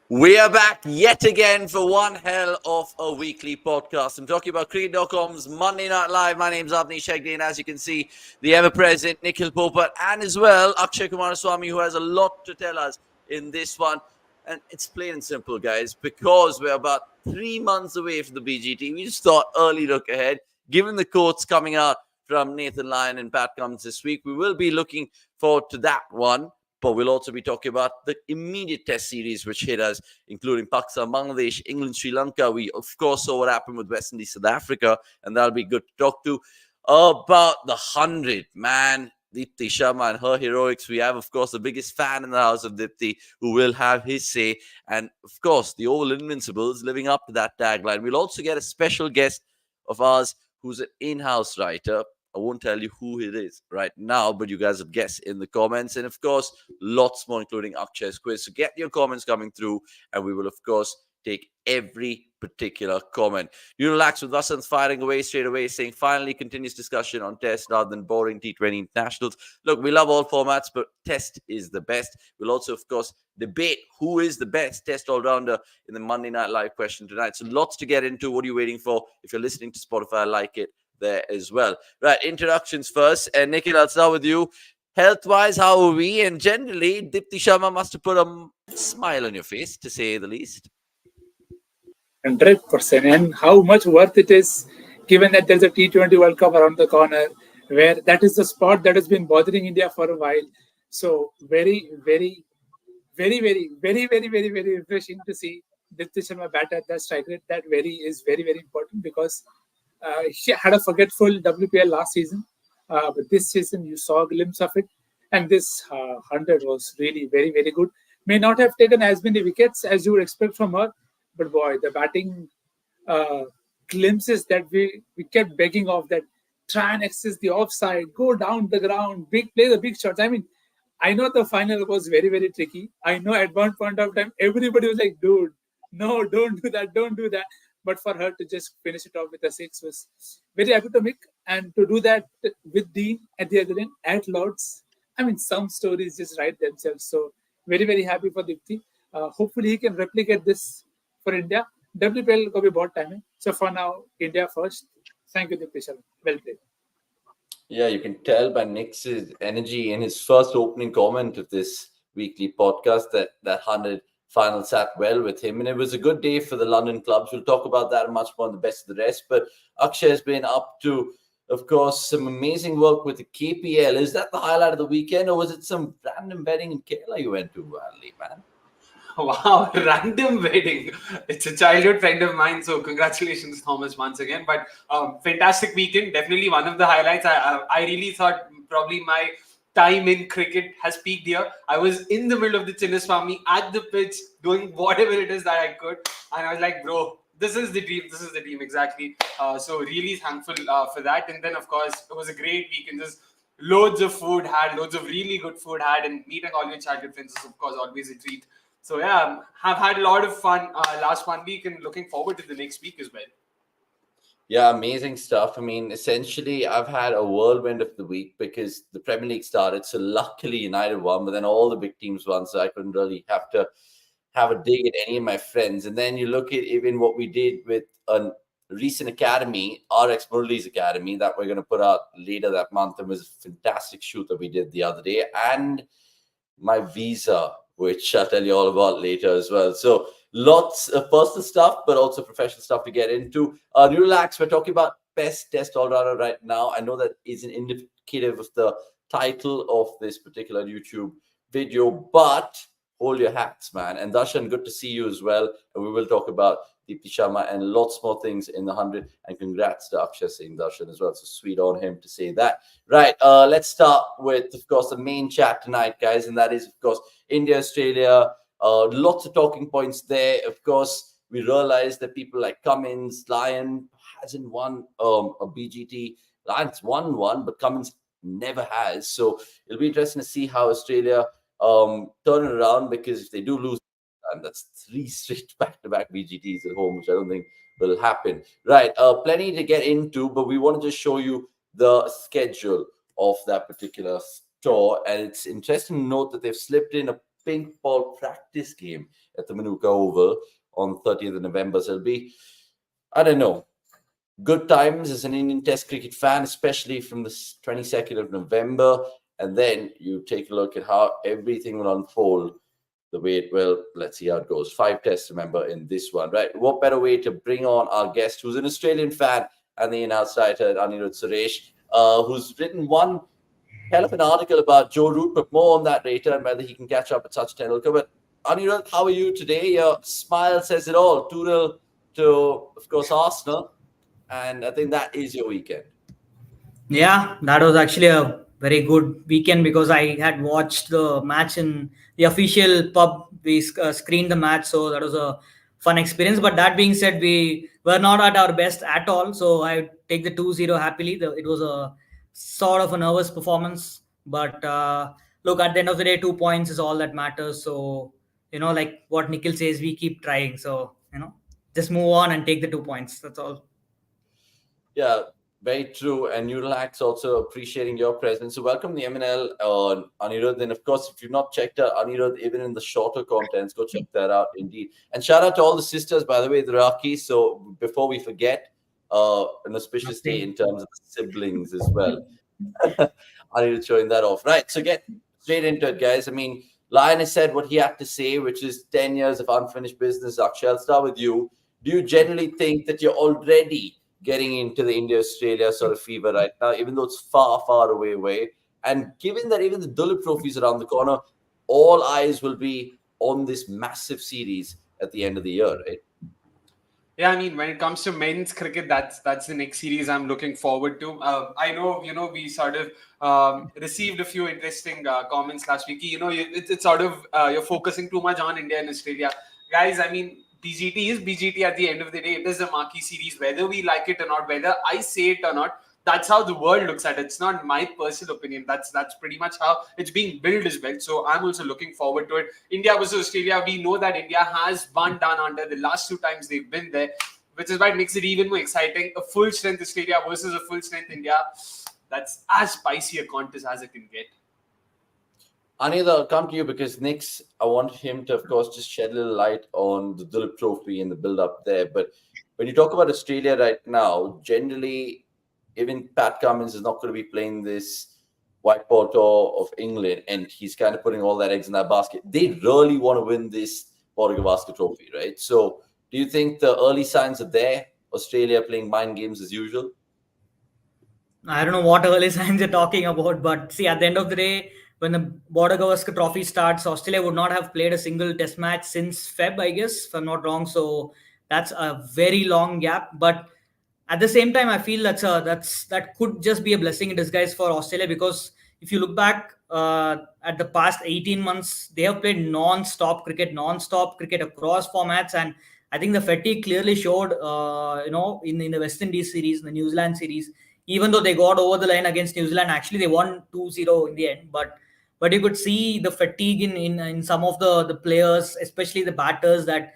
We are back yet again for one hell of a weekly podcast. I'm talking about cricket.com's Monday Night Live. My name's Avni Shegdi, and as you can see, the ever-present Nikhil Popat, and as well, Akshay Kumaraswamy, who has a lot to tell us in this one. And it's plain and simple, guys, because we're about 3 months away from the BGT. We just thought early look ahead. Given the quotes coming out from Nathan Lyon and Pat Cummins this week, we will be looking forward to that one. But we'll also be talking about the immediate test series which hit us, including Pakistan, Bangladesh, England, Sri Lanka. We, of course, saw what happened with West Indies, South Africa, and that'll be good to talk to. About the 100, man, Deepti Sharma and her heroics. We have, of course, the biggest fan in the house of Deepti who will have his say. And, of course, the Oval Invincibles living up to that tagline. We'll also get a special guest of ours who's an in-house writer. I won't tell you who it is right now, but you guys have guessed in the comments. And, of course, lots more, including Akshay's quiz. So get your comments coming through, and we will, of course, take every particular comment. You relax with Vasant firing away straight away, saying finally continuous discussion on test rather than boring T20 internationals. Look, we love all formats, but test is the best. We'll also, of course, debate who is the best test all-rounder in the Monday Night Live question tonight. So lots to get into. What are you waiting for? If you're listening to Spotify, I like it there as well. Right, introductions first. And Nikhil, I'll start with you. Health-wise, how are we? And generally, Deepti Sharma must have put a smile on your face, to say the least. 100%. And how much worth it is, given that there's a T20 World Cup around the corner, where that is the spot that has been bothering India for a while. So very, very, very, very, very, very, very, very refreshing to see Deepti Sharma bat at that strike rate. That is very, very important, because she had a forgetful WPL last season, but this season you saw a glimpse of it, and this 100 was really very, very good. May not have taken as many wickets as you would expect from her, but boy, the batting glimpses that we kept begging of, that try and access the offside, go down the ground, play the big shots. I mean, I know the final was very, very tricky. I know at one point of time, everybody was like, dude, no, don't do that. But for her to just finish it off with a 6 was very epitomic. And to do that with Dean at the other end, at Lords, I mean, some stories just write themselves. So very, very happy for Deepti. Hopefully he can replicate this for India. WPL will be bought time. So for now, India first. Thank you, Deepti Sharma. Well played. Yeah, you can tell by Nick's energy in his first opening comment of this weekly podcast that 100 final sat well with him, and it was a good day for the London clubs. We'll talk about that much more in the best of the rest. But Akshay has been up to, of course, some amazing work with the KPL. Is that the highlight of the weekend, or was it some random wedding in Kerala you went to, Ali, man? Wow, random wedding. It's a childhood friend of mine, so congratulations, Thomas, once again. But fantastic weekend, definitely one of the highlights. I really thought probably my time in cricket has peaked here. I was in the middle of the Chinnaswamy at the pitch doing whatever it is that I could, and I was like, bro, this is the dream exactly. So really thankful for that. And then, of course, it was a great weekend. Just loads of food had, loads of really good food had, and meeting all your childhood friends is, of course, always a treat. So yeah, have had a lot of fun last 1 week, and looking forward to the next week as well. Yeah, amazing stuff. I mean, essentially, I've had a whirlwind of the week because the Premier League started. So luckily, United won, but then all the big teams won. So I couldn't really have to have a dig at any of my friends. And then you look at even what we did with a recent academy, RX Murali's academy, that we're going to put out later that month. It was a fantastic shoot that we did the other day. And my visa, which I'll tell you all about later as well. So lots of personal stuff, but also professional stuff to get into. Relax, we're talking about best test all-rounder right now. I know that is an indicative of the title of this particular YouTube video, but hold your hats, man. And Darshan, good to see you as well. And we will talk about Deepti Sharma, and lots more things in the 100. And congrats to Akshay Singh Darshan as well. So sweet on him to say that. Right, let's start with, of course, the main chat tonight, guys, and that is, of course, India, Australia. Lots of talking points there. Of course, we realize that people like Cummins, Lyon hasn't won a BGT. Lyon's won one, but Cummins never has. So it'll be interesting to see how Australia turn it around, because if they do lose, and that's 3 straight back-to-back BGTs at home, which I don't think will happen. Right, plenty to get into, but we want to just show you the schedule of that particular tour, and it's interesting to note that they've slipped in a pink ball practice game at the Manuka Oval on 30th of November. So it'll be, I don't know, good times as an Indian Test cricket fan, especially from the 22nd of November. And then you take a look at how everything will unfold the way it will. Let's see how it goes. 5 tests, remember, in this one, right? What better way to bring on our guest, who's an Australian fan and the in-house writer, Anirudh Suresh, who's written one hell of an article about Joe Root, but more on that later, and whether he can catch up with Sachin Tendulkar. But Anirudh, how are you today? Your smile says it all. 2-0 to, of course, Arsenal. And I think that is your weekend. Yeah, that was actually a very good weekend, because I had watched the match in the official pub. We screened the match, so that was a fun experience. But that being said, we were not at our best at all. So I take the 2-0 happily. It was a sort of a nervous performance. But look, at the end of the day, 2 points is all that matters. So, like what Nikhil says, we keep trying. So, just move on and take the 2 points. That's all. Yeah, very true. And Newlax also appreciating your presence. So welcome the MNL on Anirudh. And of course, if you've not checked out Anirudh, even in the shorter contents, go check that out indeed. And shout out to all the sisters, by the way, the Rakis. So before we forget, an auspicious day in terms of siblings as well. Anirudh showing that off. Right, so get straight into it, guys. I mean, Lyon has said what he had to say, which is 10 years of unfinished business. Akshay, I'll start with you. Do you generally think that you're already getting into the India-Australia sort of fever right now, even though it's far, far away? And given that even the Dulip Trophy is around the corner, all eyes will be on this massive series at the end of the year, right? Yeah, I mean, when it comes to men's cricket, that's the next series I'm looking forward to. I know, we sort of received a few interesting comments last week. It's sort of you're focusing too much on India and Australia. Guys, I mean, BGT is BGT at the end of the day. It is a marquee series, whether we like it or not, whether I say it or not. That's how the world looks at it. It's not my personal opinion. That's pretty much how it's being built as well. So I'm also looking forward to it. India versus Australia. We know that India has won down under the last 2 times they've been there, which is why it makes it even more exciting. A full strength Australia versus a full strength India. That's as spicy a contest as it can get. Anil, I'll come to you because next I want him to, of course, just shed a little light on the Dulip Trophy and the build-up there. But when you talk about Australia right now, generally, even Pat Cummins is not going to be playing this white ball tour of England, and he's kind of putting all that eggs in that basket. They really want to win this Border-Gavaskar Trophy, right? So do you think the early signs are there? Australia playing mind games as usual? I don't know what early signs you're talking about, but see, at the end of the day, when the Border-Gavaskar Trophy starts, Australia would not have played a single test match since Feb, I guess, if I'm not wrong. So that's a very long gap. But at the same time, I feel that could just be a blessing in disguise for Australia, because if you look back at the past 18 months, they have played non-stop cricket across formats, and I think the fatigue clearly showed, in the West Indies series, in the New Zealand series. Even though they got over the line against New Zealand, actually they won 2-0 in the end. But you could see the fatigue in some of the players, especially the batters, that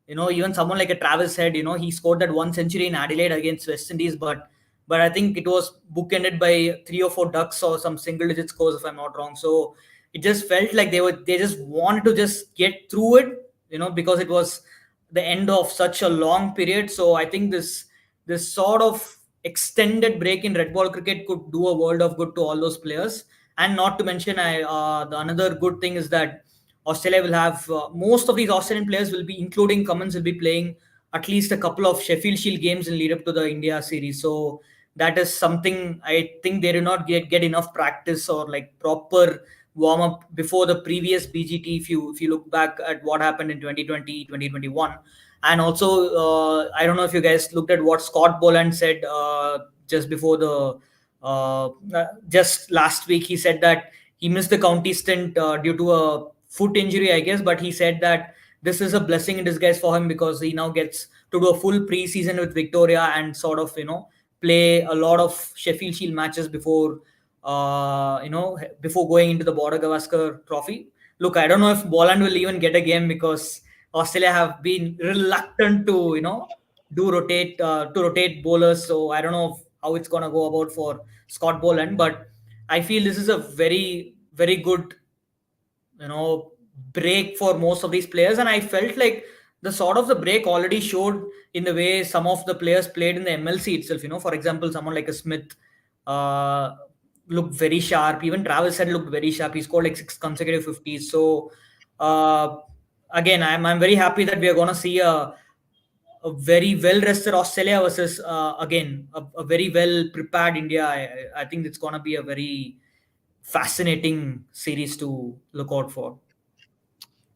even someone like a Travis Head, he scored that 1 century in Adelaide against West Indies, but I think it was bookended by 3 or 4 ducks or some single digit scores, if I'm not wrong. So it just felt like they just wanted to just get through it, because it was the end of such a long period. So I think this sort of extended break in red ball cricket could do a world of good to all those players. And not to mention, the another good thing is that Australia will have most of these Australian players will be, including Cummins, will be playing at least a couple of Sheffield Shield games in lead up to the India series. So that is something I think they do not get enough practice or like proper warm up before the previous BGT. If you look back at what happened in 2020, 2021. And also, I don't know if you guys looked at what Scott Boland said just before just last week. He said that he missed the county stint due to a foot injury, I guess, but he said that this is a blessing in disguise for him because he now gets to do a full preseason with Victoria and sort of, play a lot of Sheffield Shield matches before going into the Border-Gavaskar Trophy. Look, I don't know if Boland will even get a game because Australia have been reluctant to, rotate bowlers. So I don't know how it's gonna go about for Scott Boland, but I feel this is a very, very good, break for most of these players. And I felt like the break already showed in the way some of the players played in the MLC itself. For example, someone like a Smith uh, looked very sharp. Even Travis had looked very sharp. He scored like 6 consecutive 50s. So uh, again, I'm very happy that we are going to see a very well rested Australia versus again a very well prepared India. I think it's going to be a very fascinating series to look out for.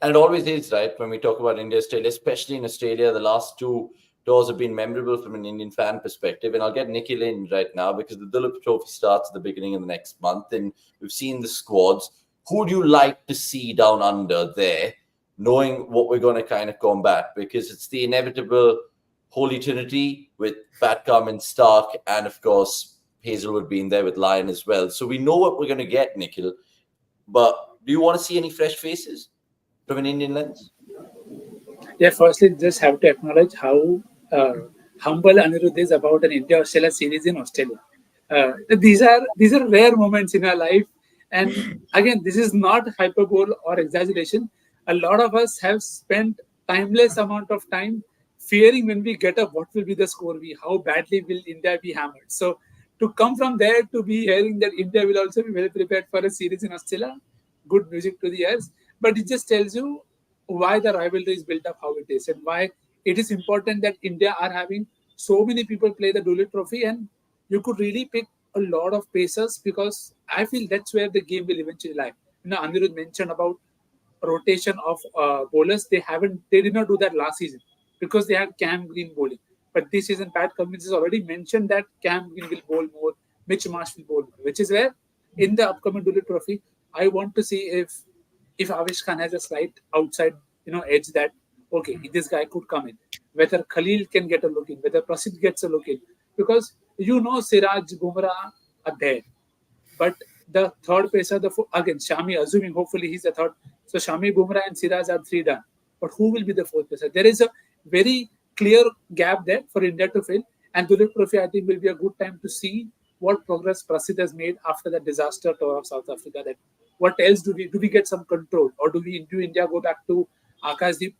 And it always is, right? When we talk about India, Australia, especially in Australia, the last two tours have been memorable from an Indian fan perspective. And I'll get Nikhil in right now because the Duleep Trophy starts at the beginning of the next month. And we've seen the squads. Who would you like to see down under there, knowing what we're going to kind of combat? Because it's the inevitable Holy Trinity with Batcom and Stark, and of course, Hazelwood being there with Lyon as well. So we know what we're going to get, Nikhil. But do you want to see any fresh faces from an Indian lens? Yeah, firstly, just have to acknowledge how humble Anirudh is about an India-Australia series in Australia. These are rare moments in our life, and again, this is not hyperbole or exaggeration. A lot of us have spent timeless amount of time fearing when we get up what will be the score be, how badly will India be hammered. So to come from there to be hearing that India will also be well prepared for a series in Australia, good music to the ears. But it just tells you why the rivalry is built up how it is and why it is important that India are having so many people play the Duleep Trophy, and you could really pick a lot of pacers because I feel that's where the game will eventually lie. Anirudh mentioned about rotation of bowlers. They did not do that last season because they had Cam Green bowling. But this season, Pat Cummins has already mentioned that Cam Green will bowl more, Mitch Marsh will bowl more, which is where in the upcoming Duleep Trophy, I want to see if Avish Khan has a slight outside, edge that, okay, this guy could come in. Whether Khalil can get a look in, whether Prasidh gets a look in. Because Siraj, Bumrah are there. But the third pacer, again, Shami, assuming hopefully he's the third. So Shami, Bumrah and Siraj are 3 done. But who will be the fourth pacer? There is a very clear gap there for India to fill. And Duleep Trophy, I think, will be a good time to see what progress Prasidh has made after the disaster tour of South Africa. That what else do we get some control, or do India go back to Akashdeep,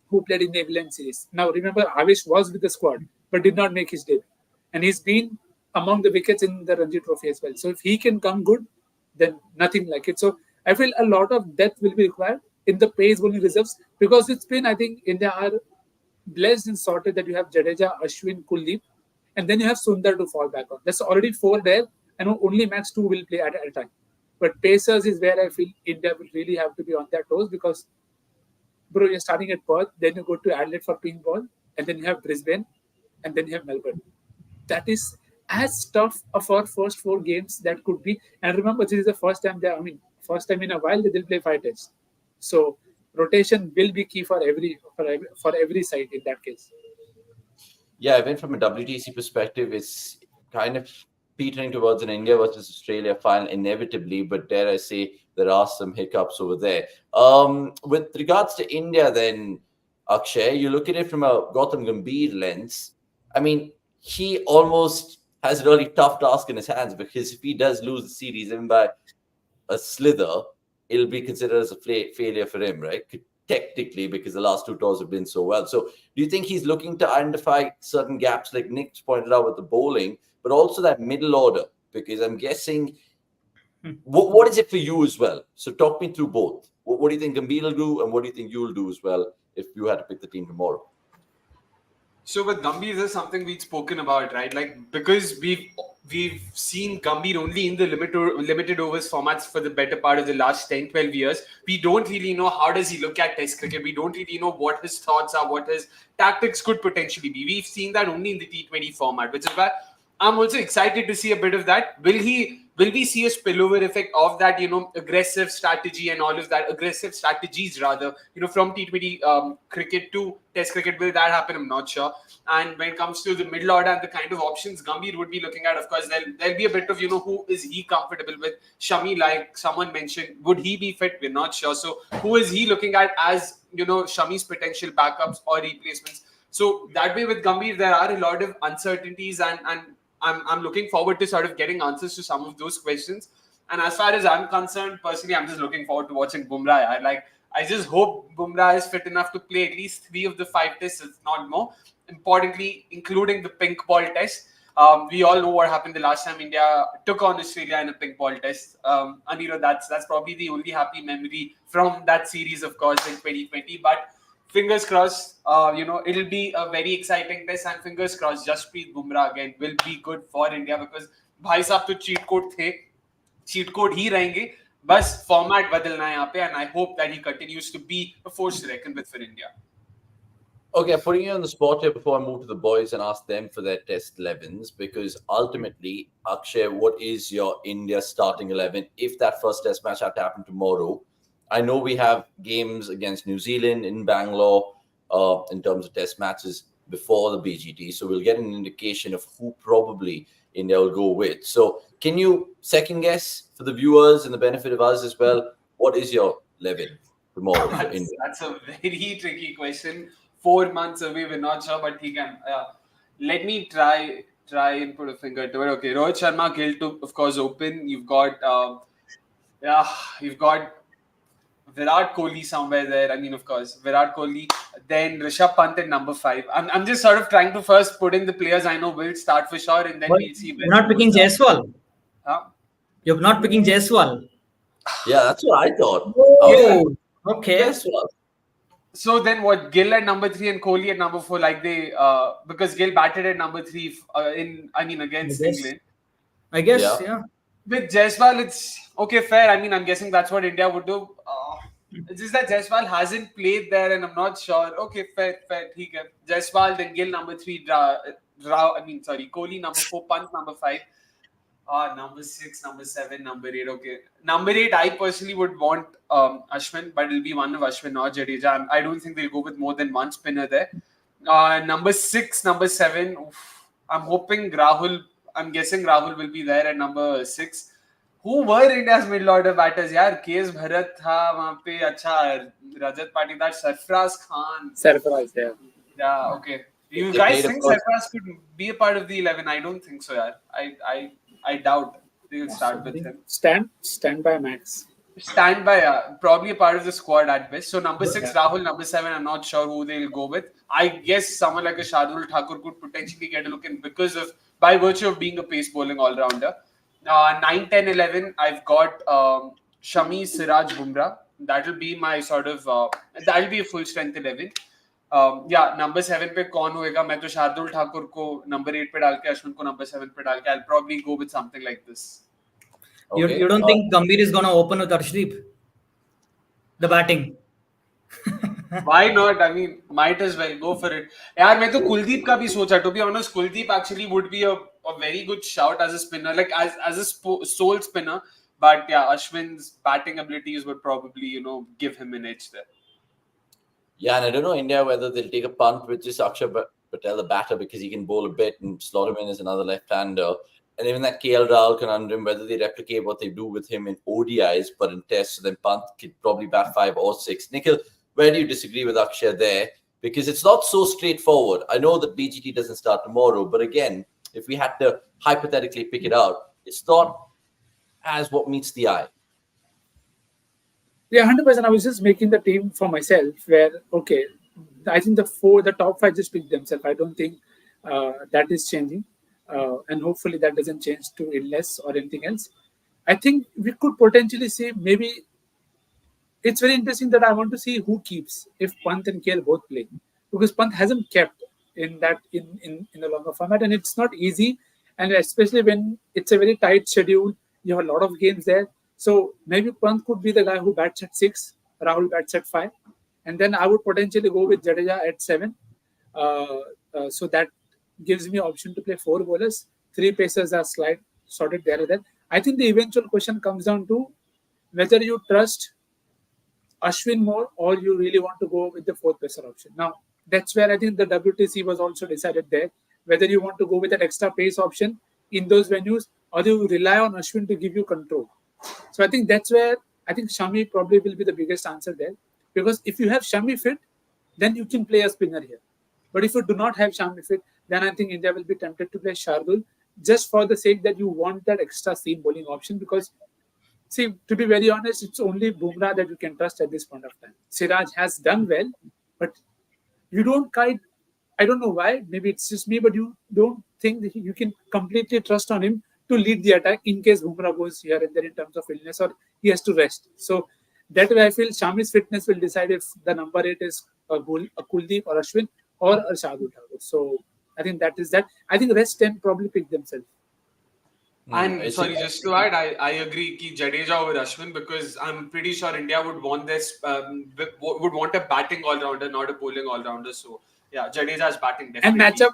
who played in the England series? Now remember, Avish was with the squad but did not make his debut, and he's been among the wickets in the Ranji Trophy as well. So if he can come good, then nothing like it. So I feel a lot of depth will be required in the pace bowling reserves because it's been, I think, India are blessed and sorted that you have Jadeja, Ashwin, Kuldeep, and then you have Sundar to fall back on. There's already 4 there, and only max 2 will play at a time. But Pacers is where I feel India will really have to be on their toes because, bro, you're starting at Perth, then you go to Adelaide for pink ball, and then you have Brisbane, and then you have Melbourne. That is as tough of our first 4 games that could be. And remember, this is the first time first time in a while they will play 5 tests. So rotation will be key for every side in that case. Yeah, even from a WTC perspective, it's kind of petering towards an India versus Australia final inevitably, but dare I say there are some hiccups over there. With regards to India then, Akshay, you look at it from a Gautam Gambhir lens. I mean, he almost has a really tough task in his hands because if he does lose the series even by a slither, it'll be considered as a failure for him, right? Technically, because the last 2 tours have been so well. So do you think he's looking to identify certain gaps like Nick's pointed out with the bowling, but also that middle order? Because I'm guessing, what is it for you as well? So talk me through both. What do you think Gambhir will do, and what do you think you'll do as well if you had to pick the team tomorrow? So with Gambhir, this is something we'd spoken about, right? Like, because we've seen Gambhir only in the limited overs formats for the better part of the last 10, 12 years. We don't really know how does he look at Test cricket. We don't really know what his thoughts are, what his tactics could potentially be. We've seen that only in the T20 format, which is why I'm also excited to see a bit of that. Will we see a spillover effect of that, aggressive strategy and all of that, aggressive strategies rather, from T20 cricket to Test cricket? Will that happen? I'm not sure. And when it comes to the middle order and the kind of options Gambhir would be looking at, of course, there'll be a bit of, who is he comfortable with? Shami, like someone mentioned, would he be fit? We're not sure. So who is he looking at as, Shami's potential backups or replacements? So that way with Gambhir, there are a lot of uncertainties, and I'm looking forward to sort of getting answers to some of those questions. And as far as I'm concerned, personally, I'm just looking forward to watching Bumrah. I just hope Bumrah is fit enough to play at least 3 of the 5 tests, if not more. Importantly, including the pink ball test. We all know what happened the last time India took on Australia in a pink ball test. And that's probably the only happy memory from that series, of course, in 2020. But fingers crossed, it'll be a very exciting test, and fingers crossed, Jasprit Bumrah again will be good for India, because भाई साहब तो cheat code थे, cheat code ही रहेंगे, बस format बदलना है यहाँ पे, and I hope that he continues to be a force to reckon with for India. Okay, putting you on the spot here before I move to the boys and ask them for their test 11s, because ultimately, Akshay, what is your India starting 11 if that first test match had to happen tomorrow? I know we have games against New Zealand in Bangalore in terms of test matches before the BGT, so we'll get an indication of who probably India will go with. So can you second guess for the viewers and the benefit of us as well, what is your 11 tomorrow for India? That's a very tricky question. 4 months away, we're not sure, but he can. Let me try and put a finger to it. Okay, Rohit Sharma, Gill to, of course, open. You've got Virat Kohli somewhere there. I mean, of course, Virat Kohli. Then Rishabh Pant at number 5. I'm just sort of trying to first put in the players I know will start for sure, and then we'll see. You're not picking Jaiswal. Huh? You're not picking Jaiswal. Yeah, that's what I thought. Oh, okay. Jaiswal. So then what? Gill at number 3 and Kohli at number 4, like they because Gill batted at number 3 against England. I guess, yeah. With Jaiswal, it's okay, fair. I mean, I'm guessing that's what India would do. It's just that Jaiswal hasn't played there, and I'm not sure. Okay, fair. Jaiswal, then Gill number 3, Kohli number 4, Pant number 5. Number 6, number 7, number 8. Okay. Number 8, I personally would want Ashwin, but it'll be one of Ashwin or Jadeja. I don't think they'll go with more than one spinner there. Number 6, number 7, I'm hoping Rahul. I'm guessing Rahul will be there at number 6. Who were India's middle order batters? यार, KS Bharat था वहाँ पे, अच्छा, Rajat Patidar, Sarfaraz Khan. Sarfaraz, yeah. Yeah, okay. You guys think Sarfaraz could be a part of the 11? I don't think so, yaar. I doubt they will start with him. Stand by Max. Stand by, probably a part of the squad at best. So number 6, Rahul. Number 7, I'm not sure who they'll go with. I guess someone like a Shardul Thakur could potentially get a look in by virtue of being a pace bowling all-rounder. 9, 10, 11, I've got Shami, Siraj, Bumrah. That'll be my sort of, that'll be a full strength 11. Number 7 पे कौन होएगा? मैं तो शार्दुल ठाकुर को number 8 पे डाल के, अश्विन को number 7 पे डाल के, I'll probably go with something like this. Okay. You don't think Gambhir is going to open with Arshdeep? The batting? Why not? I mean, might as well go for it. यार मैं तो कुलदीप का भी सोचा. To be honest, Kuldeep actually would be a very good shout as a spinner, like as a sole spinner. But yeah, Ashwin's batting abilities would probably, give him an edge there. Yeah, and I don't know India whether they'll take a punt with just Akshay Patel, the batter, because he can bowl a bit and slot him in as another left-hander. And even that KL Rahul conundrum, whether they replicate what they do with him in ODIs, but in tests, so then Pant could probably bat 5 or 6. Nikhil, where do you disagree with Akshay there? Because it's not so straightforward. I know that BGT doesn't start tomorrow, but again, if we had to hypothetically pick it out, it's not as what meets the eye. Yeah, 100%. I was just making the team for myself where, okay, I think the top 5 just pick themselves. I don't think that is changing. And hopefully that doesn't change to illness or anything else. I think we could potentially see maybe it's very interesting that I want to see who keeps if Pant and KL both play. Because Pant hasn't kept in a longer format, and it's not easy. and especially when it's a very tight schedule, you have a lot of games there. So maybe Pant could be the guy who bats at 6, Rahul bats at 5, and then I would potentially go with Jadeja at 7. So that gives me option to play 4 bowlers. 3 pacers are sorted there and then. I think the eventual question comes down to whether you trust Ashwin more or you really want to go with the 4th pacer option. Now, that's where I think the WTC was also decided there, whether you want to go with an extra pace option in those venues or you rely on Ashwin to give you control. So I think that's where I think Shami probably will be the biggest answer there. Because if you have Shami fit, then you can play a spinner here. But if you do not have Shami fit, then I think India will be tempted to play Shardul just for the sake that you want that extra seam bowling option. Because, see, to be very honest, it's only Bumrah that you can trust at this point of time. Siraj has done well, but you don't quite, I don't know why, maybe it's just me, but you don't think that you can completely trust on him to lead the attack in case Bumrah goes here and there in terms of illness or he has to rest. So that way I feel Shami's fitness will decide if the number 8 is a Kuldeep or Ashwin or a Shardul Thakur. So I think that is that. I think the rest 10 probably pick themselves. And sorry, just to add, I agree ki Jadeja over Ashwin, because I'm pretty sure India would want this would want a batting all-rounder, not a bowling all-rounder. So yeah, Jadeja's batting definitely.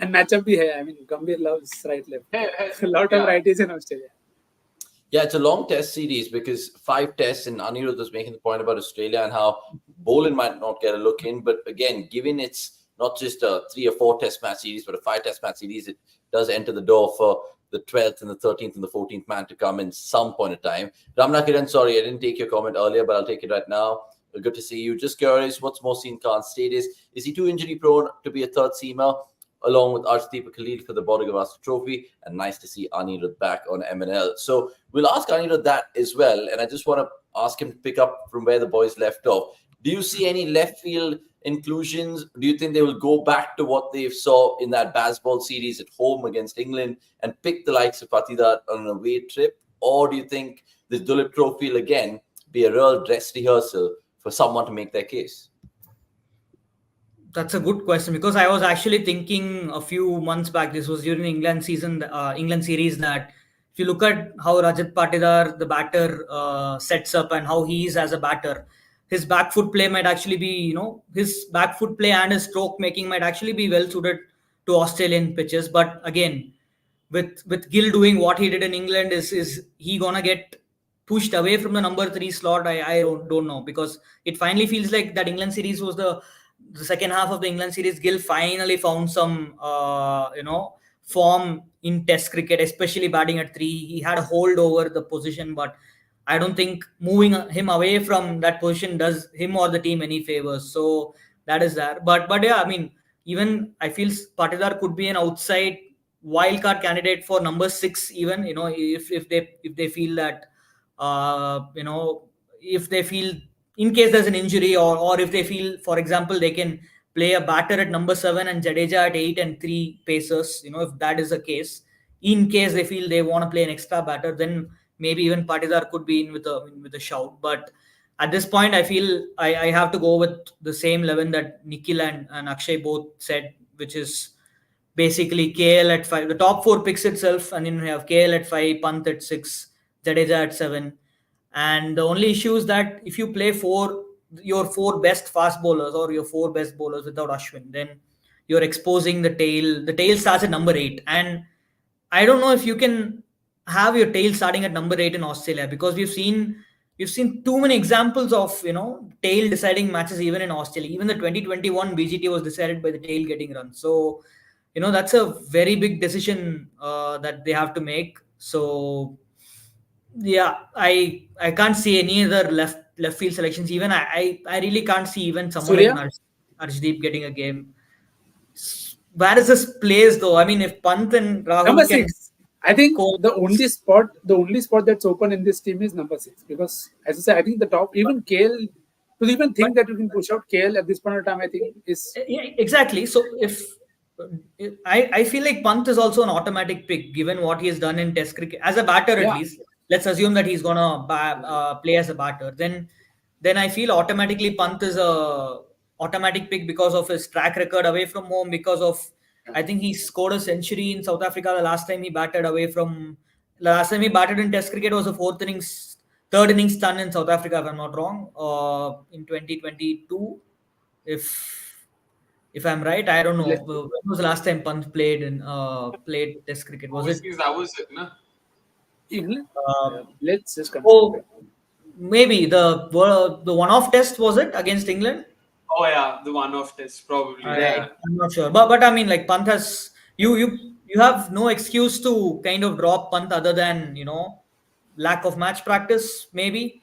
And matchup bhi hai. I mean, Gambhir loves right left. A lot of righties in Australia. Yeah, it's a long test series because 5 tests, and Anirudh was making the point about Australia and how bowling might not get a look in. But again, given it's not just a 3 or 4 test match series, but a 5 test match series, it does enter the door for the 12th and the 13th and the 14th man to come in some point of time. Ramna Kiran, sorry, I didn't take your comment earlier, but I'll take it right now. Good to see you. Just curious, what's Mohsin Khan's status? Is he too injury prone to be a third seamer, along with Arshdeep Khalil for the Border-Gavaskar Trophy? And nice to see Anirudh back on MNL. So we'll ask Anirudh that as well. And I just want to ask him to pick up from where the boys left off. Do you see any left field inclusions? Do you think they will go back to what they saw in that baseball series at home against England and pick the likes of Patidar on an away trip? Or do you think this Duleep Trophy will again be a real dress rehearsal for someone to make their case? That's a good question, because I was actually thinking a few months back, this was during the England series, that if you look at how Rajat Patidar, the batter, sets up and how he is as a batter, his back foot play might actually be, his back foot play and his stroke making might actually be well suited to Australian pitches. But again, with Gill doing what he did in England, is he gonna get pushed away from the number 3 slot? I don't know, because it finally feels like that England series was the second half of the England series. Gill finally found some form in Test cricket, especially batting at 3. He had a hold over the position, but I don't think moving him away from that position does him or the team any favors. So that is there. But yeah, I mean, even I feel Patidar could be an outside wildcard candidate for number 6, even, if they feel that, if they feel in case there's an injury, or if they feel, for example, they can play a batter at number 7 and Jadeja at 8 and 3 pacers, if that is the case, in case they feel they want to play an extra batter, then maybe even Patidar could be in with a shout. But at this point, I feel I have to go with the same 11 that Nikhil and Akshay both said, which is basically KL at 5. The top 4 picks itself, and then you have KL at 5, Pant at 6, Jadeja at 7. And the only issue is that if you play your 4 best fast bowlers or your 4 best bowlers without Ashwin, then you're exposing the tail. The tail starts at number 8. And I don't know if you can have your tail starting at number 8 in Australia, because we've seen too many examples of tail deciding matches even in Australia. Even the 2021 BGT was decided by the tail getting run. So that's a very big decision that they have to make. So yeah, I can't see any other left field selections. Even I really can't see even someone like Arshdeep getting a game. Where is this place though? I mean, if Pant and Rahul number 6, I think the only spot that's open in this team is number 6, because as I said, I think the top, even KL, to even think that you can push out KL at this point of time, I think is exactly. So if I feel like Pant is also an automatic pick given what he has done in Test cricket as a batter, at least. Let's assume that he's gonna play as a batter. Then I feel automatically Pant is a automatic pick because of his track record away from home, because of I think he scored a century in South Africa the last time he batted last time he batted in Test cricket was a third innings stun in South Africa, if I'm not wrong, in 2022. If I'm right, I don't know. When was the last time Pant played Test cricket? Was it? Overseas, that was it, no? England? Uh, Let's just confirm. oh, maybe the one-off test was it against England? Oh yeah, the one-off test probably. Yeah. I'm not sure, but I mean, like Pant has you have no excuse to kind of drop Pant other than lack of match practice. Maybe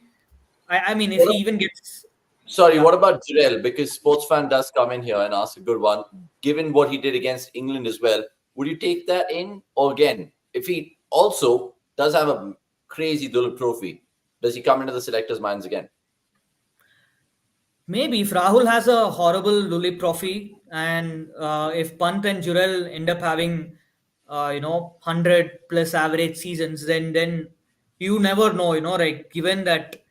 I mean, if he even gets Sorry, yeah. what about Jurel? Because Sports Fan does come in here and ask a good one. Given what he did against England as well, would you take that in? Or again, if he also does have a crazy Dulip trophy, does he come into the selectors' minds again? Maybe if Rahul has a horrible Dulip trophy, and if Pant and Jurel end up having 100 plus average seasons, then you never know, right? Given that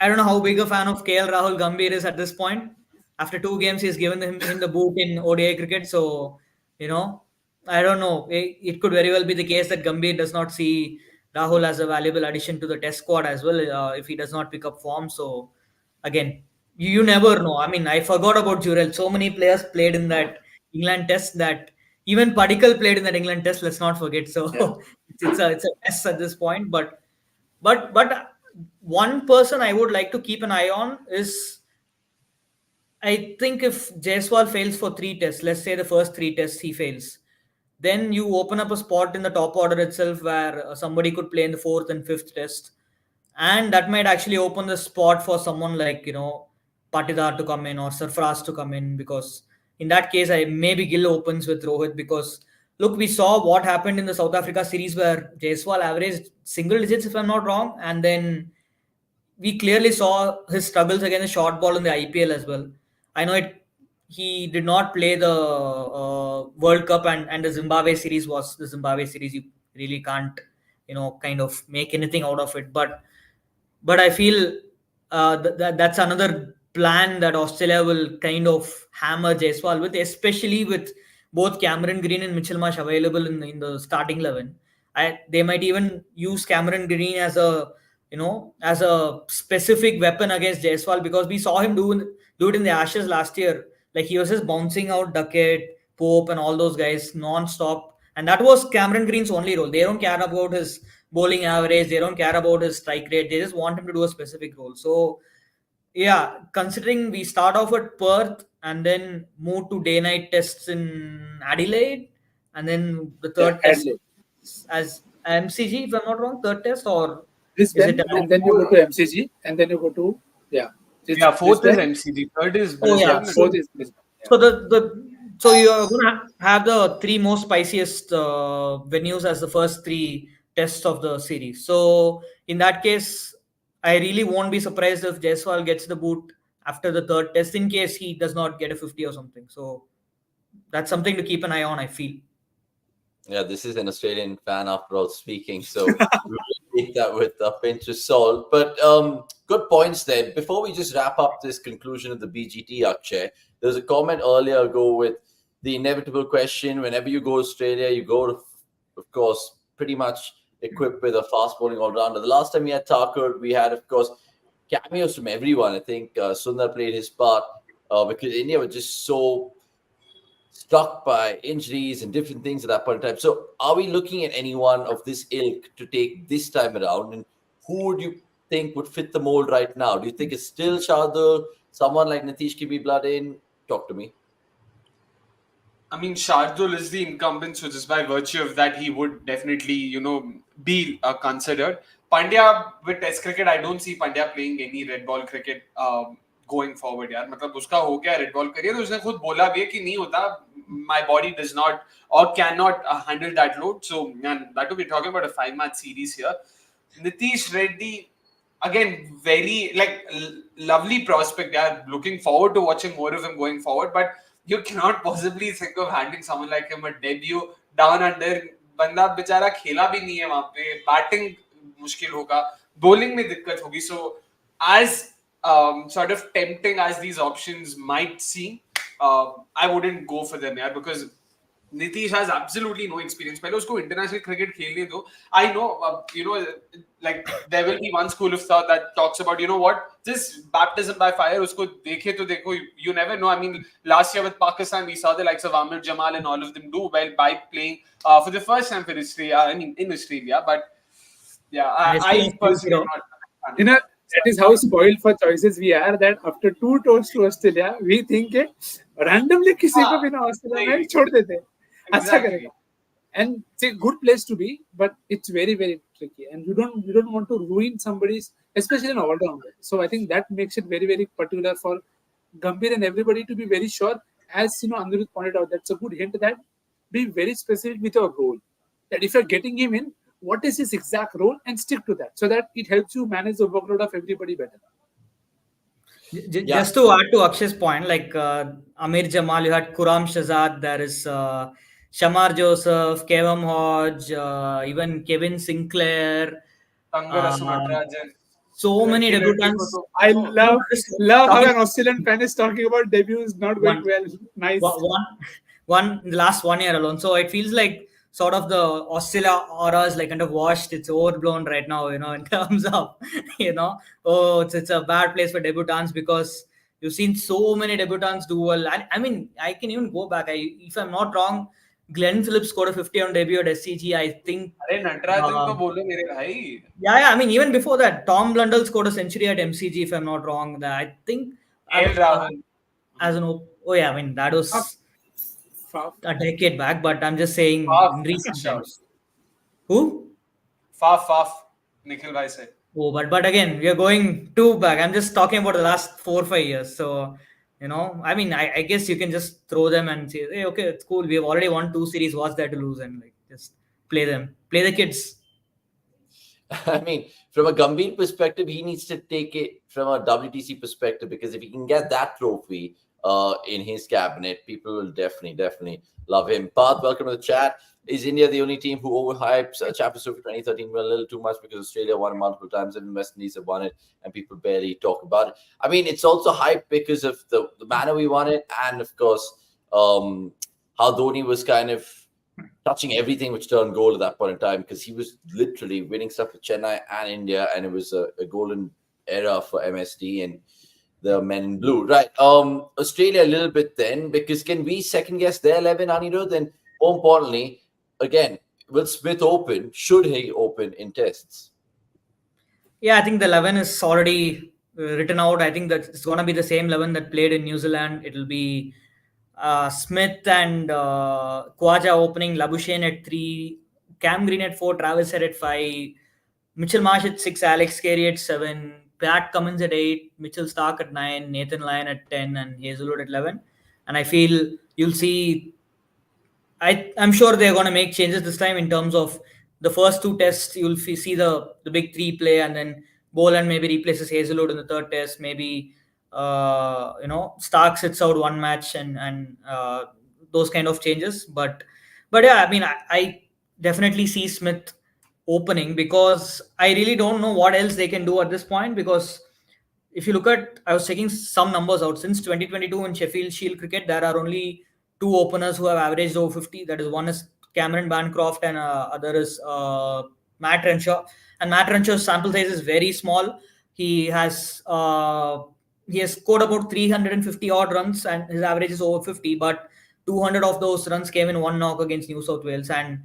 I don't know how big a fan of KL Rahul Gambhir is at this point. After 2 games, he's given him the boot in ODI cricket. So, I don't know. It could very well be the case that Gambhir does not see Rahul as a valuable addition to the test squad as well if he does not pick up form. So, again, you never know. I mean, I forgot about Jurel. So many players played in that England test that even Padikkal played in that England test. Let's not forget. So, it's a mess at this point. But one person I would like to keep an eye on is I think if Jaiswal fails for 3 tests, let's say the first 3 tests he fails, then you open up a spot in the top order itself where somebody could play in the fourth and fifth test, and that might actually open the spot for someone like Patidar to come in or Sarfaraz to come in, because in that case I maybe Gill opens with Rohit, because look, we saw what happened in the South Africa series where Jaiswal averaged single digits if I'm not wrong, and then we clearly saw his struggles against the short ball in the IPL as well. I know he did not play the World Cup, and the Zimbabwe series was the Zimbabwe series. You really can't, kind of make anything out of it. But I feel that's another plan that Australia will kind of hammer Jaiswal with, especially with both Cameron Green and Mitchell Marsh available in the starting 11. They might even use Cameron Green as a specific weapon against Jaiswal, because we saw him do it in the Ashes last year. Like he was just bouncing out Duckett, Pope, and all those guys non-stop. And that was Cameron Green's only role. They don't care about his bowling average. They don't care about his strike rate. They just want him to do a specific role. So, yeah, considering we start off at Perth and then move to day-night tests in Adelaide, and then the third test Adelaide. as MCG, if I'm not wrong, third test, or Brisbane, and then you go to MCG, and then you go to Fourth Brisbane. is MCG, third is yeah. Brisbane. Fourth is Brisbane. So you're gonna have the 3 most spiciest venues as the first 3 tests of the series. So in that case, I really won't be surprised if Jaiswal gets the boot after the third test, in case he does not get a 50 or something. So that's something to keep an eye on, I feel. Yeah, this is an Australian fan after all speaking, so we'll take that with a pinch of salt. But good points there. Before we just wrap up this conclusion of the BGT, Akshay, there was a comment earlier ago with the inevitable question: whenever you go to Australia, you go to, of course, pretty much equipped with a fast bowling all-rounder. The last time we had Thakur, we had, of course, cameos from everyone. I think Sundar played his part because India were just so struck by injuries and different things at that point in time. So are we looking at anyone of this ilk to take this time around? And who would you think would fit the mold right now? Do you think it's still Shardul? Someone like Nitish can be blood in? Talk to me. I mean, Shardul is the incumbent, so just by virtue of that, he would definitely, be considered. Pandya with Test cricket, I don't see Pandya playing any red ball cricket going forward. यार मतलब उसका हो गया red ball career, तो उसने खुद बोला भी है कि नहीं होता. My body does not or cannot handle that load. So, man, that we're talking about a 5-match series here. Nitish Reddy, again, very lovely prospect. Yeah, looking forward to watching more of him going forward. But you cannot possibly think of handing someone like him a debut down under. बंदा बेचारा खेला भी नहीं है वहाँ पे. Batting मुश्किल होगा. Bowling में दिक्कत होगी. So, as sort of tempting as these options might seem, I wouldn't go for them, yeah, because Nitish has absolutely no experience. पहले उसको international cricket खेलने दो. I know, like there will be one school of thought that talks about, you know what, just baptism by fire. उसको देखे तो देखो. You never know. I mean, last year with Pakistan, we saw the likes of Amir Jamal and all of them do well by playing for the first time for Australia. I mean, in Australia, but yeah, I personally am not. You know, that is how spoiled for choices we are, that after 2 tours to Australia, we think randomly किसी को भी ना Australia में छोड़ देते हैं. अच्छा करेगा. And it's a good place to be, but it's very, very tricky. And you don't want to ruin somebody's, especially an all-rounder. So I think that makes it very, very particular for Gambhir and everybody to be very sure. As you know, Anirudh pointed out, that's a good hint that be very specific with your role. That if you're getting him in, what is his exact role, and stick to that, so that it helps you manage the workload of everybody better. Just to add to Akshay's point, like Amir Jamal, you had Kuram Shazad, there is Shamar Joseph, Kevin Hodge, even Kevin Sinclair. So many debutants. I love how an Australian fan is talking about debuts not going well. Nice. One in the last 1 year alone. So it feels like sort of the Australia aura is like kind of washed. It's overblown right now, you know, in terms of, you know, it's a bad place for debutants because you've seen so many debutants do well. I mean, I can even go back. If I'm not wrong, Glenn Phillips scored a 50 on debut at SCG. I think. Yeah. I mean, even before that, Tom Blundell scored a century at MCG. If I'm not wrong, I think. As an I mean, that was a decade back, but I'm just saying in recent times. Who? Faf. Nikhil bhai said. Oh, but again, we are going too back. I'm just talking about the last 4 or 5 years. So, you know, I mean, I guess you can just throw them and say, hey, okay, it's cool. We have already won 2 series. What's there to lose? And like, just play them. Play the kids. I mean, from a Gambhir perspective, he needs to take it from a WTC perspective, because if he can get that trophy in his cabinet, people will definitely love him. Parth, welcome to the chat. Is India the only team who overhypes Champions Trophy 2013 a little too much because Australia won it multiple times and West Indies have won it and people barely talk about it? I mean, it's also hype because of the manner we won it, and of course, how Dhoni was kind of touching everything which turned gold at that point in time, because he was literally winning stuff for Chennai and India, and it was a golden era for MSD and the men in blue. Right. Australia a little bit then, because can we second guess their 11, Anirudh? And more importantly, again, will Smith open? Should he open in tests? Yeah, I think the 11 is already written out. I think that it's going to be the same 11 that played in New Zealand. It'll be Smith and Khawaja opening, Labuschagne at 3, Cam Green at 4, Travis Head at 5, Mitchell Marsh at 6, Alex Carey at 7, Pat Cummins at 8, Mitchell Starc at 9, Nathan Lyon at 10, and Hazelwood at 11. And I feel you'll see, I'm sure they're going to make changes this time in terms of the first 2 tests. You'll see the big 3 play, and then Boland maybe replaces Hazelwood in the 3rd test. Maybe Starc sits out 1 match and those kind of changes. But yeah, I mean, I definitely see Smith opening, because I really don't know what else they can do at this point. Because if you look at, I was checking some numbers out since 2022 in Sheffield Shield cricket, there are only 2 openers who have averaged over 50. That is, one is Cameron Bancroft and other is Matt Renshaw. And Matt Renshaw's sample size is very small. He has scored about 350 odd runs and his average is over 50, but 200 of those runs came in 1 knock against New South Wales. And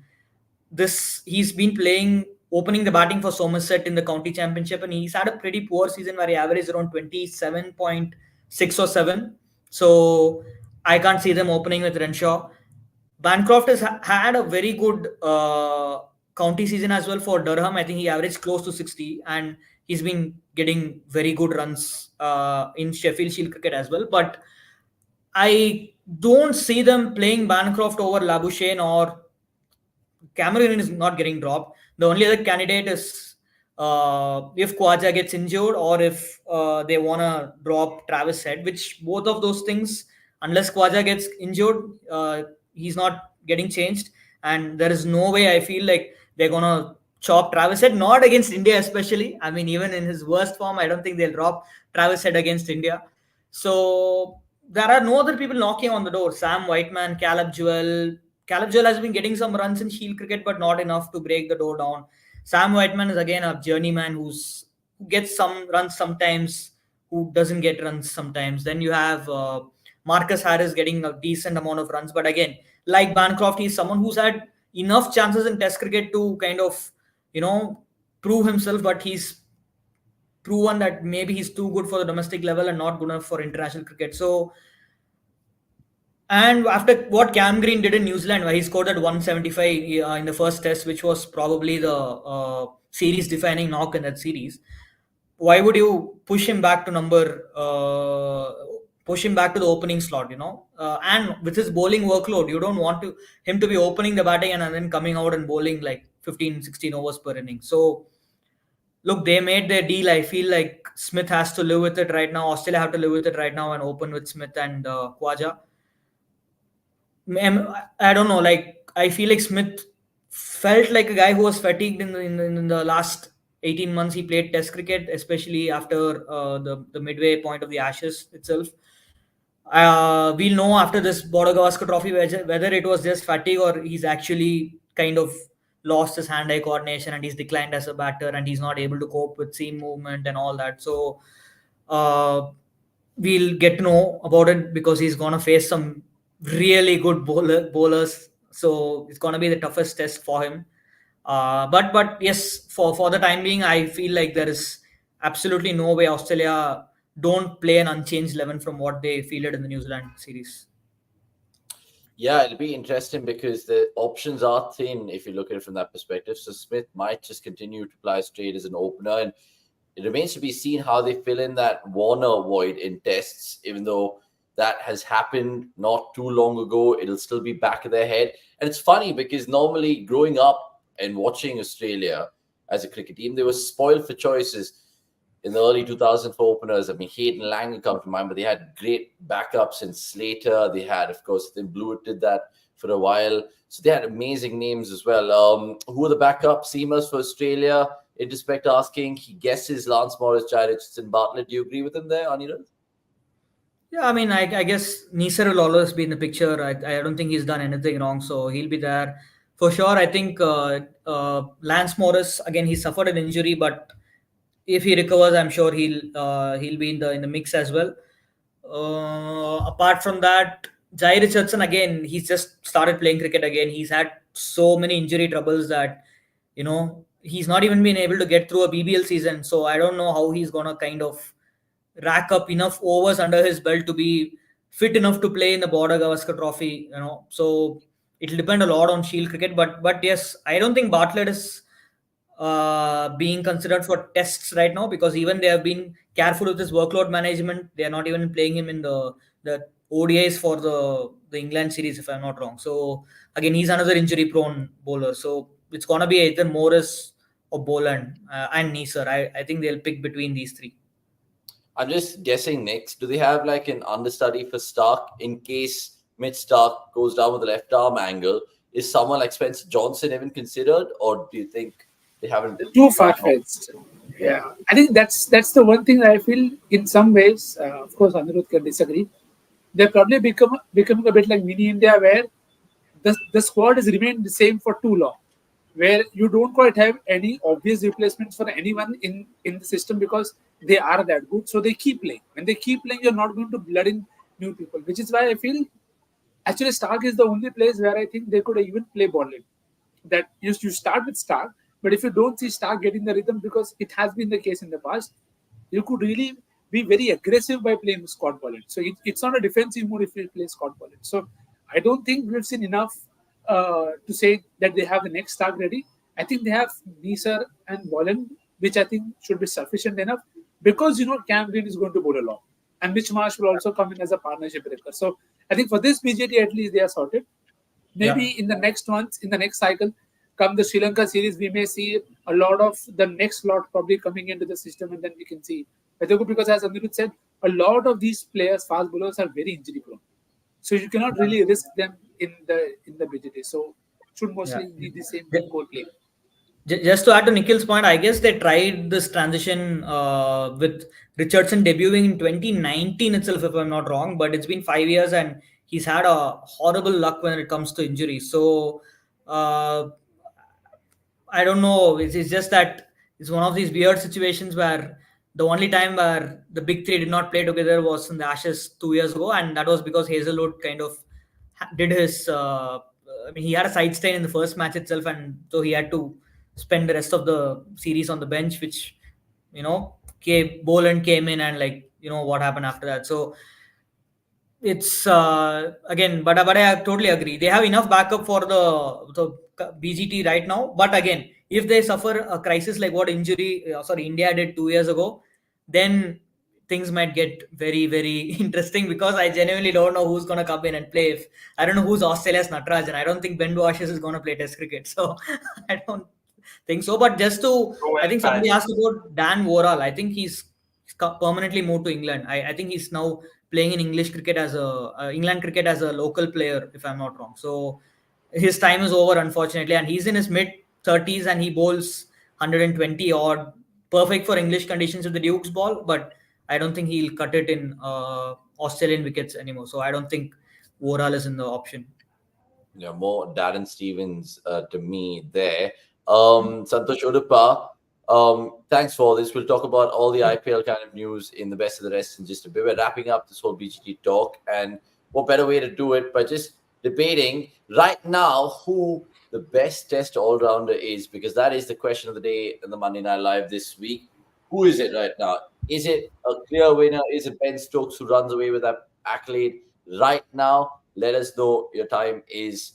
he's been opening the batting for Somerset in the county championship, and he's had a pretty poor season where he averaged around 27.6 or 7. So I can't see them opening with Renshaw. Bancroft has had a very good county season as well for Durham. I think he averaged close to 60, and he's been getting very good runs in Sheffield Shield cricket as well. But I don't see them playing Bancroft over Labuschagne, or Cameron is not getting dropped. The only other candidate is if Khawaja gets injured, or if they want to drop Travis Head, which both of those things, unless Khawaja gets injured, he's not getting changed. And there is no way I feel like they're going to chop Travis Head, not against India especially. I mean, even in his worst form, I don't think they'll drop Travis Head against India. So there are no other people knocking on the door. Sam Whiteman, Caleb Jewell, Caleb Joel has been getting some runs in Shield cricket, but not enough to break the door down. Sam Whiteman is again a journeyman who gets some runs sometimes, who doesn't get runs sometimes. Then you have Marcus Harris getting a decent amount of runs, but again, like Bancroft, he's someone who's had enough chances in Test cricket to kind of, prove himself, but he's proven that maybe he's too good for the domestic level and not good enough for international cricket. So, and after what Cam Green did in New Zealand, where he scored at 175 in the first test, which was probably the series defining knock in that series, why would you push him back to push him back to the opening slot, and with his bowling workload, you don't want him to be opening the batting and then coming out and bowling like 15, 16 overs per inning. So, look, they made their deal. I feel like Smith has to live with it right now. Australia have to live with it right now and open with Smith and Khwaja. I don't know. Like, I feel like Smith felt like a guy who was fatigued in the last 18 months he played Test cricket, especially after the midway point of the Ashes itself. We'll know after this Border-Gavaskar Trophy whether it was just fatigue or he's actually kind of lost his hand-eye coordination and he's declined as a batter and he's not able to cope with seam movement and all that. So we'll get to know about it because he's going to face some really good bowlers. So it's going to be the toughest test for him. But yes, for the time being, I feel like there is absolutely no way Australia don't play an unchanged 11 from what they fielded in the New Zealand series. Yeah, it'll be interesting because the options are thin if you look at it from that perspective. So Smith might just continue to play straight as an opener, and it remains to be seen how they fill in that Warner void in tests, even though that has happened not too long ago. It'll still be back of their head. And it's funny because normally growing up and watching Australia as a cricket team, they were spoiled for choices. In the early 2000s for openers, I mean, Hayden Langer come to mind, but they had great backups in Slater. They had, of course, then Blewett did that for a while. So they had amazing names as well. Who are the backup seamers for Australia? In respect to asking, he guesses Lance Morris, Jai Richardson, Bartlett. Do you agree with him there, Anirudh? Yeah, I mean, I guess Neser will always be in the picture. I don't think he's done anything wrong, so he'll be there for sure. I think Lance Morris, again, he suffered an injury, but if he recovers, I'm sure he'll be in the mix as well. Apart from that, Jai Richardson, again, he's just started playing cricket again. He's had so many injury troubles that he's not even been able to get through a BBL season. So I don't know how he's gonna kind of rack up enough overs under his belt to be fit enough to play in the Border-Gavaskar Trophy. So it'll depend a lot on Shield cricket. But yes, I don't think Bartlett is being considered for tests right now because even they have been careful with his workload management. They are not even playing him in the ODIs for the England series, if I'm not wrong. So again, he's another injury prone bowler. So it's gonna be either Morris or Boland and Neser. I think they'll pick between these three. I'm just guessing next. Do they have like an understudy for Stark in case Mitch Stark goes down with the left arm angle? Is someone like Spencer Johnson even considered, or do you think they haven't? Too far-fetched. Yeah, I think that's the one thing that I feel in some ways. Of course, Anirudh can disagree. They're probably becoming a bit like mini India, where the squad has remained the same for too long, where you don't quite have any obvious replacements for anyone in the system because they are that good. So they keep playing. When they keep playing, you're not going to blood in new people, which is why I feel actually Stark is the only place where I think they could even play Borland. That you start with Stark, but if you don't see Stark getting the rhythm, because it has been the case in the past, you could really be very aggressive by playing Scott Boland. So it's not a defensive mode if you play Scott Boland. So I don't think we've seen enough to say that they have the next Stark ready. I think they have Neser and Boland, which I think should be sufficient enough because Cam Green is going to bowl along, and Mitch Marsh will also come in as a partnership breaker. So I think for this BGT at least they are sorted. Maybe in the next months, in the next cycle, come the Sri Lanka series, we may see a lot of the next lot probably coming into the system, and then we can see. Because as Anirudh said, a lot of these players, fast bowlers, are very injury prone. So you cannot really risk them in the BGT. So it should mostly be the same core play. Just to add to Nikhil's point, I guess they tried this transition with Richardson debuting in 2019 itself, if I'm not wrong. But it's been 5 years and he's had a horrible luck when it comes to injuries. So I don't know. It's just that it's one of these weird situations where the only time where the big three did not play together was in the Ashes 2 years ago, and that was because Hazelwood kind of did his. I mean, he had a side stain in the first match itself, and so he had to spend the rest of the series on the bench, which Boland came in and what happened after that. So it's again, but I totally agree. They have enough backup for the BGT right now. But again, if they suffer a crisis like what India did 2 years ago, then things might get very, very interesting, because I genuinely don't know who's going to come in and play. If I don't know who's Australia's Natarajan, I don't think Ben Ashes is going to play Test cricket. So I don't think so. But I think somebody asked about Dan Worrall. I think he's permanently moved to England. I think he's now playing in England cricket as a local player, if I'm not wrong. So his time is over, unfortunately, and he's in his mid-30s and he bowls 120 odd, perfect for English conditions with the Duke's ball, but I don't think he'll cut it in Australian wickets anymore. So I don't think Worrall is in the option. Yeah, more Darren Stevens to me there. Santosh Udupa, thanks for this. We'll talk about all the IPL kind of news in the best of the rest in just a bit. We're wrapping up this whole BGT talk, and what better way to do it by just debating right now who the best Test all-rounder is, because that is the question of the day in the Monday Night Live this week. Who is it right now? Is it a clear winner? Is it Ben Stokes who runs away with that accolade right now? Let us know. Your time is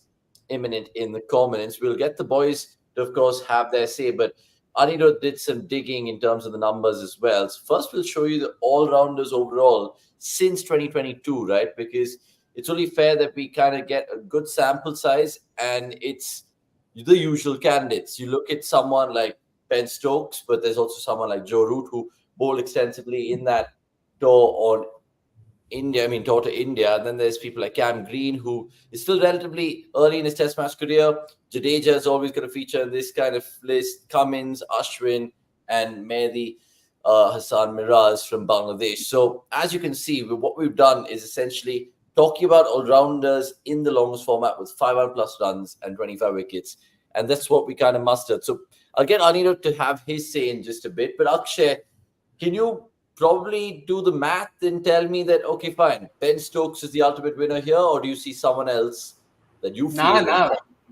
imminent in the comments. We'll get the boys to, of course, have their say, but Anirudh did some digging in terms of the numbers as well. So first, we'll show you the all-rounders overall since 2022, right? Because it's only fair that we kind of get a good sample size, and it's the usual candidates. You look at someone like Ben Stokes, but there's also someone like Joe Root who bowled extensively in that tour to India. And then there's people like Cam Green, who is still relatively early in his Test match career. Jadeja is always going to feature in this kind of list. Cummins, Ashwin, and Mehdi Hassan Miraz from Bangladesh. So as you can see, what we've done is essentially talking about all-rounders in the longest format with 500 plus runs and 25 wickets. And that's what we kind of mustered. So I'll get Anirudh to have his say in just a bit. But Akshay, can you probably do the math and tell me that, okay, fine, Ben Stokes is the ultimate winner here, or do you see someone else that you feel?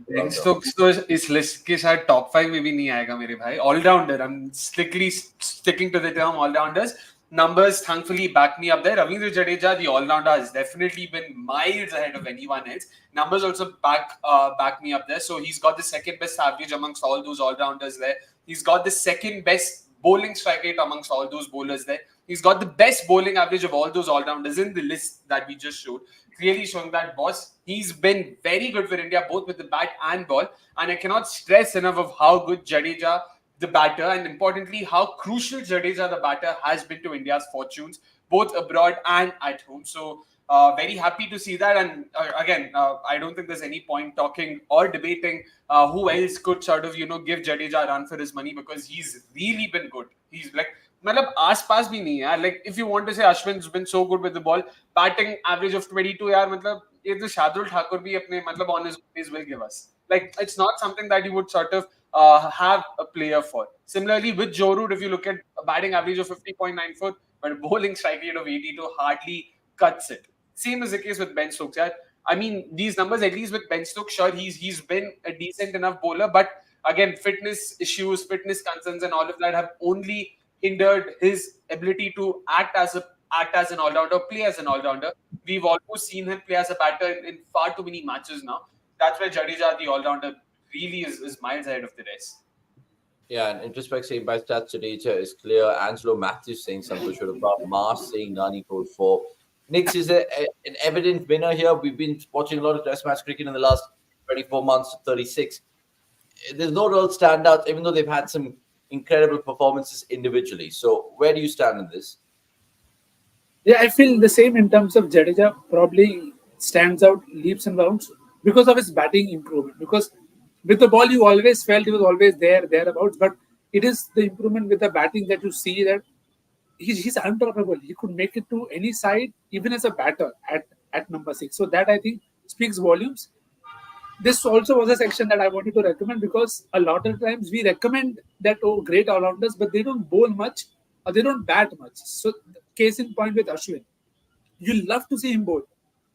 Ben Stokes तो इस list के शायद top 5 में भी नहीं आएगा मेरे भाई. All-rounder, I'm strictly sticking to the term all-rounders. Numbers thankfully back me up there. Ravindra Jadeja, the all-rounder, has definitely been miles ahead of anyone else. Numbers also back me up there. So he's got the second best average amongst all those all-rounders there. He's got the second best bowling strike rate amongst all those bowlers there. He's got the best bowling average of all those all-rounders in the list that we just showed. Clearly showing that, boss, he's been very good for India, both with the bat and ball. And I cannot stress enough of how good Jadeja, the batter, and importantly, how crucial Jadeja, the batter, has been to India's fortunes, both abroad and at home. So very happy to see that. And again, I don't think there's any point talking or debating who else could sort of, give Jadeja a run for his money, because he's really been good. He's like, मतलब आस-पास भी नहीं है. Like, if you want to say Ashwin's been so good with the ball, batting average of 22 यार, मतलब ये तो Shardul Thakur भी अपने मतलब on his days will give us. Like, it's not something that you would sort of have a player for. Similarly, with Joe Root, if you look at a batting average of 50.94, but a bowling strike rate of 82 hardly cuts it. Same is the case with Ben Stokes. Yeah? I mean, these numbers, at least with Ben Stokes, sure, he's been a decent enough bowler, but again, fitness issues, fitness concerns, and all of that have only hindered his ability to act as an all-rounder, play as an all-rounder. We've almost seen him play as a batter in far too many matches now. That's why Jadeja, the all-rounder, really is miles ahead of the rest. Yeah, and introspect saying by stats, Jadeja is clear. Angelo Matthews saying Santosh Udupa. Mars saying Nani code 4. Nix is an evident winner here. We've been watching a lot of Test match cricket in the last 24 months to 36. There's no real standout, even though they've had some incredible performances individually. So where do you stand in this? Yeah, I feel the same in terms of Jadeja probably stands out leaps and bounds because of his batting improvement. Because with the ball, you always felt he was always thereabouts. But it is the improvement with the batting that you see that he's unstoppable. He could make it to any side, even as a batter. at number 6. So that I think speaks volumes. This also was a section that I wanted to recommend because a lot of times we recommend that great all-rounders, but they don't bowl much or they don't bat much. So case in point with Ashwin, you love to see him bowl,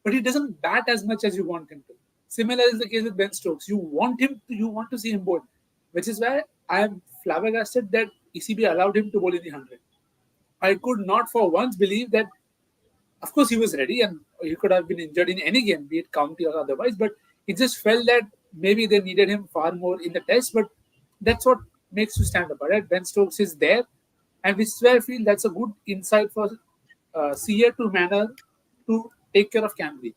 but he doesn't bat as much as you want him to. Similar is the case with Ben Stokes. You want to see him bowl, which is why I am flabbergasted that ECB allowed him to bowl in the 100. I could not for once believe that. Of course, he was ready and he could have been injured in any game, be it county or otherwise. But it just felt that maybe they needed him far more in the test. But that's what makes you stand apart. Right? Ben Stokes is there, and which is why I feel that's a good insight for Seer to Manor to take care of Camry,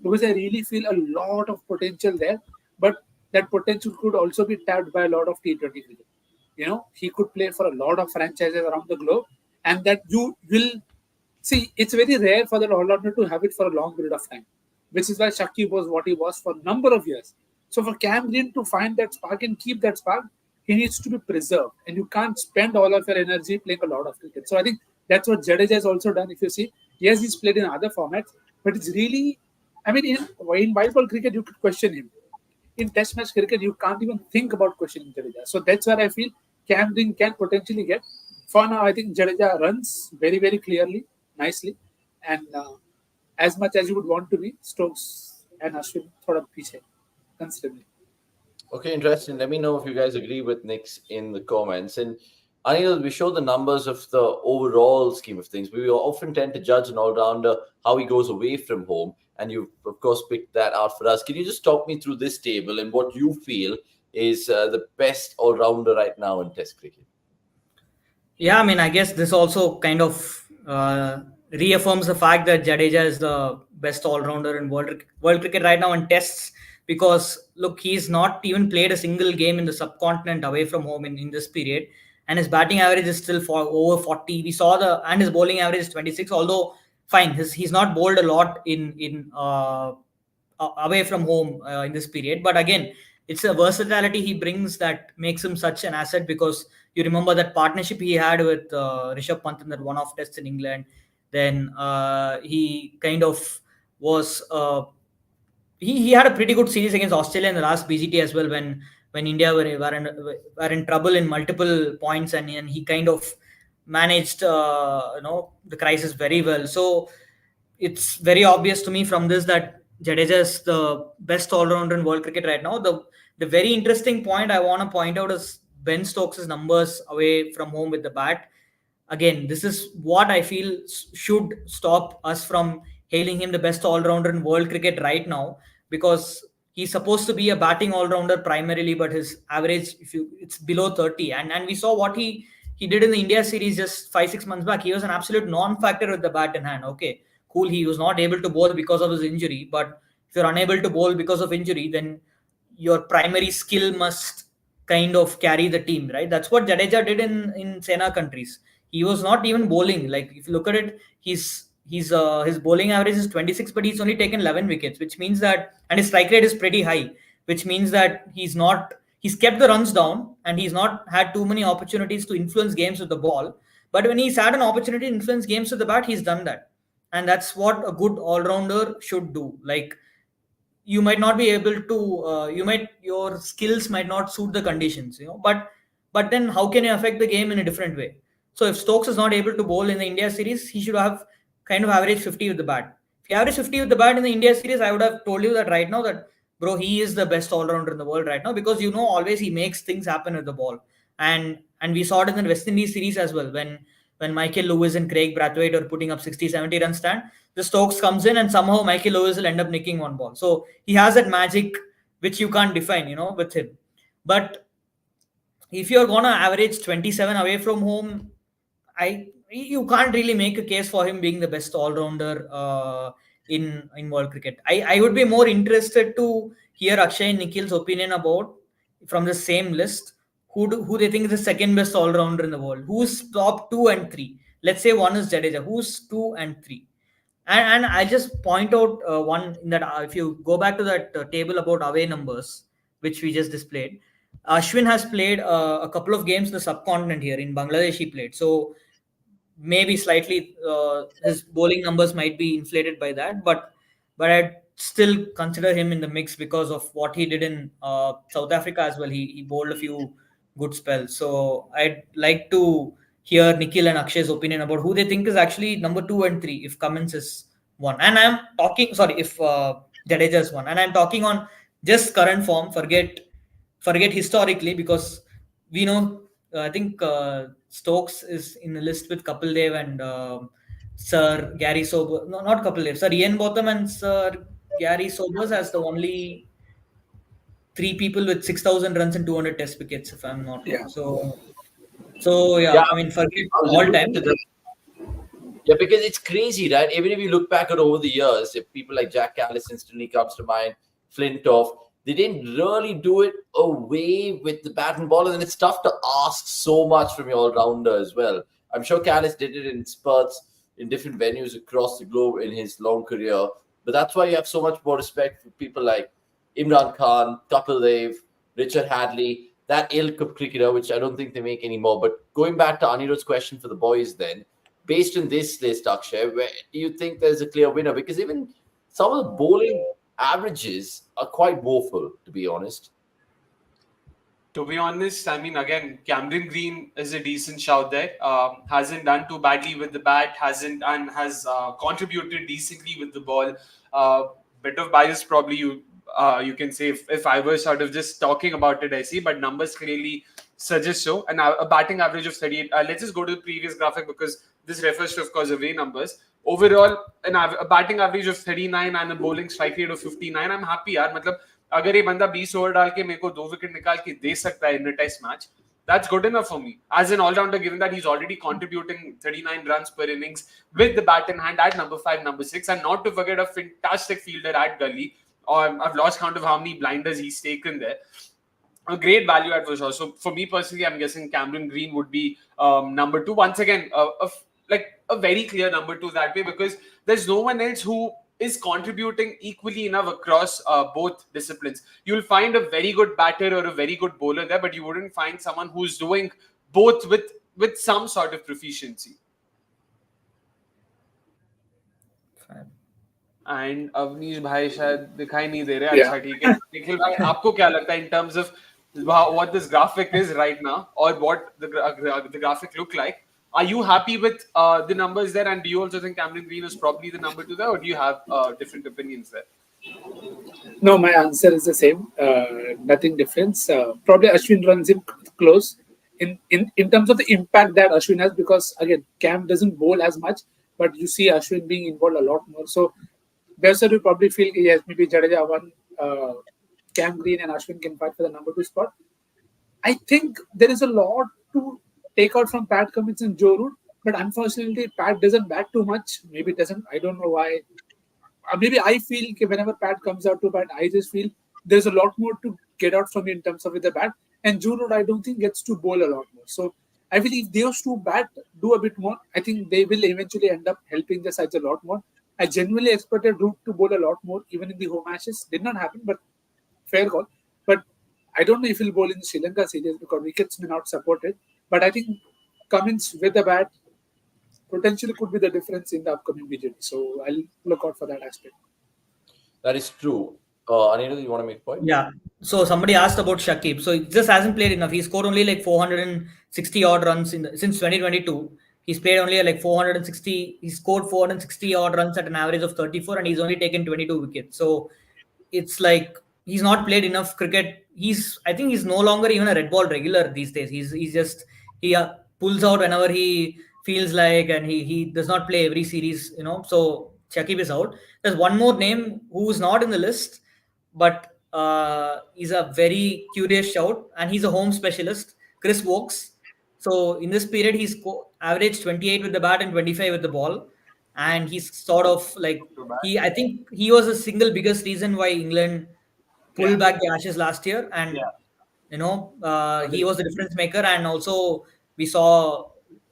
because I really feel a lot of potential there. But that potential could also be tapped by a lot of T20 cricket. He could play for a lot of franchises around the globe, and that you will see. It's very rare for the all-rounder to have it for a long period of time, which is why Shakib was what he was for a number of years. So for Cam Green to find that spark and keep that spark, he needs to be preserved, and you can't spend all of your energy playing a lot of cricket. So I think that's what Jadeja has also done. If you see, yes, he's played in other formats, but it's really, I mean, in white ball cricket, you could question him. In Test match cricket, you can't even think about questioning Jadeja. So that's where I feel Cam Green can potentially get. For now, I think Jadeja runs very, very clearly, nicely, and as much as you would want to be, Stokes and Ashwin thoda piche, considerably. Okay, interesting. Let me know if you guys agree with Nick's in the comments. And Anil, we show the numbers of the overall scheme of things. We often tend to judge an all-rounder how he goes away from home, and you, of course, picked that out for us. Can you just talk me through this table and what you feel is the best all-rounder right now in Test cricket? Yeah, I mean, I guess this also kind of reaffirms the fact that Jadeja is the best all-rounder in world cricket right now in tests, because look, he's not even played a single game in the subcontinent away from home in this period, and his batting average is still for over 40. We saw and his bowling average is 26. Although fine, he's not bowled a lot in away from home in this period, but again, it's a versatility he brings that makes him such an asset, because you remember that partnership he had with Rishabh Pant in that one-off test in England. Then he kind of was he had a pretty good series against Australia in the last BGT as well, when India were in trouble in multiple points, and he kind of managed the crisis very well. So it's very obvious to me from this that Jadeja is the best all-rounder in world cricket right now. The very interesting point I want to point out is Ben Stokes' numbers away from home with the bat. Again, this is what I feel should stop us from hailing him the best all-rounder in world cricket right now, because he's supposed to be a batting all-rounder primarily, but his average, it's below 30. And we saw what he did in the India series just 5-6 months back. He was an absolute non-factor with the bat in hand. Okay, cool, he was not able to bowl because of his injury, but if you're unable to bowl because of injury, then your primary skill must kind of carry the team, right? That's what Jadeja did in Sena countries. He was not even bowling. Like, if you look at it, his bowling average is 26, but he's only taken 11 wickets, which means that, and his strike rate is pretty high, which means that he's kept the runs down, and he's not had too many opportunities to influence games with the ball. But when he's had an opportunity to influence games with the bat, he's done that. And that's what a good all-rounder should do. Like, you might not be able to your skills might not suit the conditions, but then how can you affect the game in a different way? So if Stokes is not able to bowl in the India series, he should have kind of average 50 with the bat. If he average 50 with the bat in the India series, I would have told you that right now, that bro, he is the best all-rounder in the world right now, because always he makes things happen with the ball. And we saw it in the West Indies series as well, when Michael Lewis and Craig Brathwaite are putting up 60-70 run stand, the Stokes comes in and somehow Michael Lewis will end up nicking one ball. So he has that magic which you can't define, with him. But if you're gonna average 27 away from home, you can't really make a case for him being the best all-rounder in world cricket. I would be more interested to hear Akshay and Nikhil's opinion about, from the same list, who they think is the second best all-rounder in the world. Who's top 2 and 3? Let's say one is Jadeja. Who's 2 and 3? And I'll just point out one that if you go back to that table about away numbers, which we just displayed, Ashwin has played a couple of games in the subcontinent here. In Bangladesh, he played. So maybe slightly his bowling numbers might be inflated by that. But but I'd still consider him in the mix because of what he did in South Africa as well. He bowled a few good spells. So I'd like to hear Nikhil and Akshay's opinion about who they think is actually number 2 and 3 if Cummins is one. And I'm talking, sorry, if Jadeja is one. And I'm talking on just current form. Forget historically, because we know. I think Stokes is in the list with Kapil Dev and Sir Gary Sobers. No, not Kapil Dev. Sir Ian Botham and Sir Gary Sobers as the only 3 people with 6,000 runs and 200 Test wickets, if I'm not wrong. So yeah, I mean, forget I was all alluding time. to that. Yeah, because it's crazy, right? Even if you look back at over the years, if people like Jack Callis instantly comes to mind, Flintoff, they didn't really do it away with the bat and ball, and it's tough to ask so much from your all-rounder as well. I'm sure Callis did it in spurts in different venues across the globe in his long career, but that's why you have so much more respect for people like Imran Khan, Kapil Dev, Richard Hadley, that ilk of cricketer, which I don't think they make anymore. But going back to Anirudh's question for the boys then, based on this list, Akshay, where do you think there's a clear winner? Because even some of the bowling averages are quite woeful, to be honest. To be honest, I mean, again, Cameron Green is a decent shout there. Hasn't done too badly with the bat, has contributed decently with the ball. Bit of bias, probably you can say if I was sort of just talking about it, I see, but numbers clearly suggest so. And a batting average of 38. Let's just go to the previous graphic because this refers to, of course, away numbers. Overall, a batting average of 39 and a bowling strike rate of 59. I'm happy, yaar. मतलब अगर ये बंदा 20 over डाल के मेरे को 2 wicket निकाल के दे सकता है in a test match, that's good enough for me as an all-rounder, given that he's already contributing 39 runs per innings with the bat in hand at number 5, number 6, and not to forget a fantastic fielder at Gully. I've lost count of how many blinders he's taken there. A great value at for sure. So for me personally, I'm guessing Cameron Green would be number 2. Once again, a very clear number 2 that way, because there's no one else who is contributing equally enough across both disciplines. You'll find a very good batter or a very good bowler there, but you wouldn't find someone who's doing both with some sort of proficiency. And Avnish bhai शायद दिखाई नहीं दे रहे. अच्छा ठीक है. निखिल भाई, आपको क्या लगता है in terms of what this graphic is right now, or what the graphic look like? Are you happy with the numbers there, and do you also think Cameron Green is probably the number 2 there, or do you have different opinions there? No, my answer is the same. Nothing different. Probably Ashwin runs him close in terms of the impact that Ashwin has, because again, Cam doesn't bowl as much, but you see Ashwin being involved a lot more. So that's why we probably feel yes, maybe Jadeja won, Cam Green and Ashwin can fight for the number 2 spot. I think there is a lot to take out from Pat Cummins and Joe Root, but unfortunately, Pat doesn't bat too much. Maybe it doesn't. I don't know why. Maybe I feel whenever Pat comes out to bat, I just feel there's a lot more to get out from him in terms of with the bat. And Joe Root, I don't think gets to bowl a lot more. So I feel if those two do a bit more, I think they will eventually end up helping the sides a lot more. I genuinely expected Root to bowl a lot more, even in the home matches. Did not happen, but fair call. But I don't know if he'll bowl in the Sri Lanka series because wickets may not support it. But I think Cummins with the bat potentially could be the difference in the upcoming BGT. So I'll look out for that aspect. That is true. Anirudh, you want to make a point? Yeah. So somebody asked about Shakib. So he just hasn't played enough. He scored only like 460 odd runs since 2022. He's played only like 460. He scored 460 odd runs at an average of 34, and he's only taken 22 wickets. So it's like he's not played enough cricket. I think he's no longer even a red ball regular these days. He pulls out whenever he feels like, and he does not play every series, So Shakib is out. There's one more name who's not in the list, but he's a very curious shout, and he's a home specialist, Chris Wokes. So in this period, he's averaged 28 with the bat and 25 with the ball, and he's sort of like I think he was the single biggest reason why England pulled back the Ashes last year, and he was the difference maker. And also we saw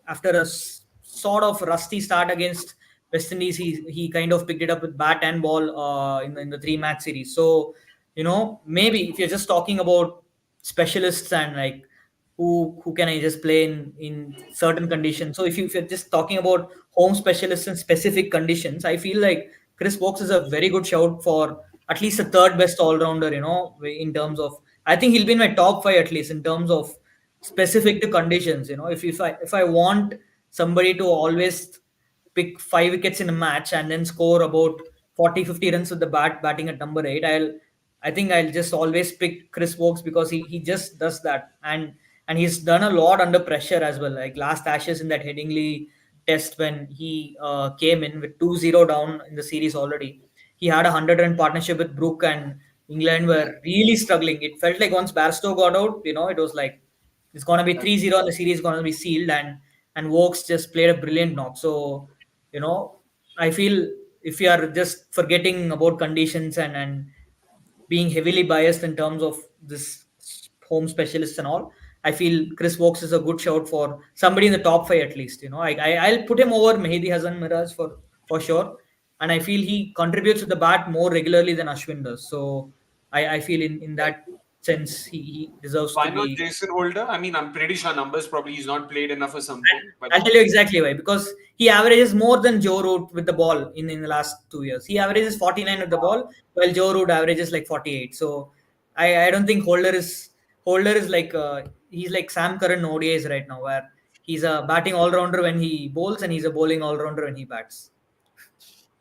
after a sort of rusty start against West Indies, he kind of picked it up with bat and ball in the 3-match series. So maybe if you're just talking about specialists and like who can I just play in certain conditions. So if you're just talking about home specialists in specific conditions, I feel like Chris Wokes is a very good shout for at least the third best all rounder. In terms of, I think he'll be in my top five at least in terms of specific to conditions. If I want somebody to always pick 5 wickets in a match and then score about 40-50 runs with the batting at number 8, I think I'll just always pick Chris Wokes because he just does that, and he's done a lot under pressure as well. Like last Ashes in that Headingley test when he came in with 2-0 down in the series already. He had a 100-run partnership with Brook, and England were really struggling. It felt like once Barstow got out, it was like it's going to be 3-0 and the series is going to be sealed, and Wokes just played a brilliant knock. So, I feel if you are just forgetting about conditions and being heavily biased in terms of this home specialists and all, I feel Chris Wokes is a good shout for somebody in the top 5 at least. I'll put him over Mehdi Hasan Miraj for sure, and I feel he contributes to the bat more regularly than Ashwin does. So I feel in that sense he deserves Why to not be. Jason Holder? I mean, I'm pretty sure numbers probably he's not played enough or something. But I'll tell you exactly why. Because he averages more than Joe Root with the ball in the last 2 years. He averages 49 with the ball, while Joe Root averages like 48. So I don't think Holder is like he's like Sam Curran ODIs right now, where he's a batting all rounder when he bowls and he's a bowling all rounder when he bats.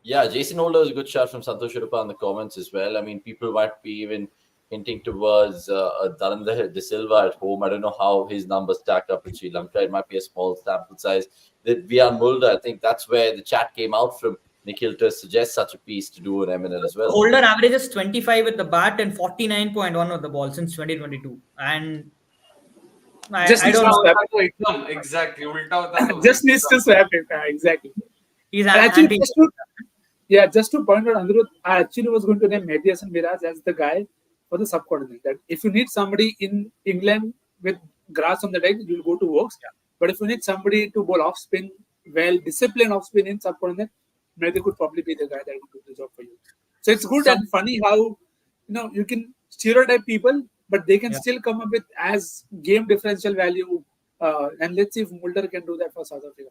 Yeah, Jason Holder is a good shot from Santosh Udupa in the comments as well. I mean, people might be even hinting towards Dharendra De Silva at home. I don't know how his numbers stack up in Sri Lanka. It might be a small sample size. That Vian Mulder, I think that's where the chat came out from. Nikhil to suggest such a piece to do in MNL as well. Holder averages 25 with the bat and 49.1 with the ball since 2022. And I don't know. Exactly. Just needs to swap it. Exactly. He's actually just to point out, Anirudh, I actually was going to name Mehdi Hasan Miraj as the guy for the subcontinent. That if you need somebody in England with grass on the deck, you'll go to Wokes. Yeah. But if you need somebody to bowl off spin, disciplined off spin in subcontinent, Mehdi could probably be the guy that will do the job for you. So it's good and funny how you can stereotype people, but they can still come up with as game differential value. And let's see if Mulder can do that for South Africa.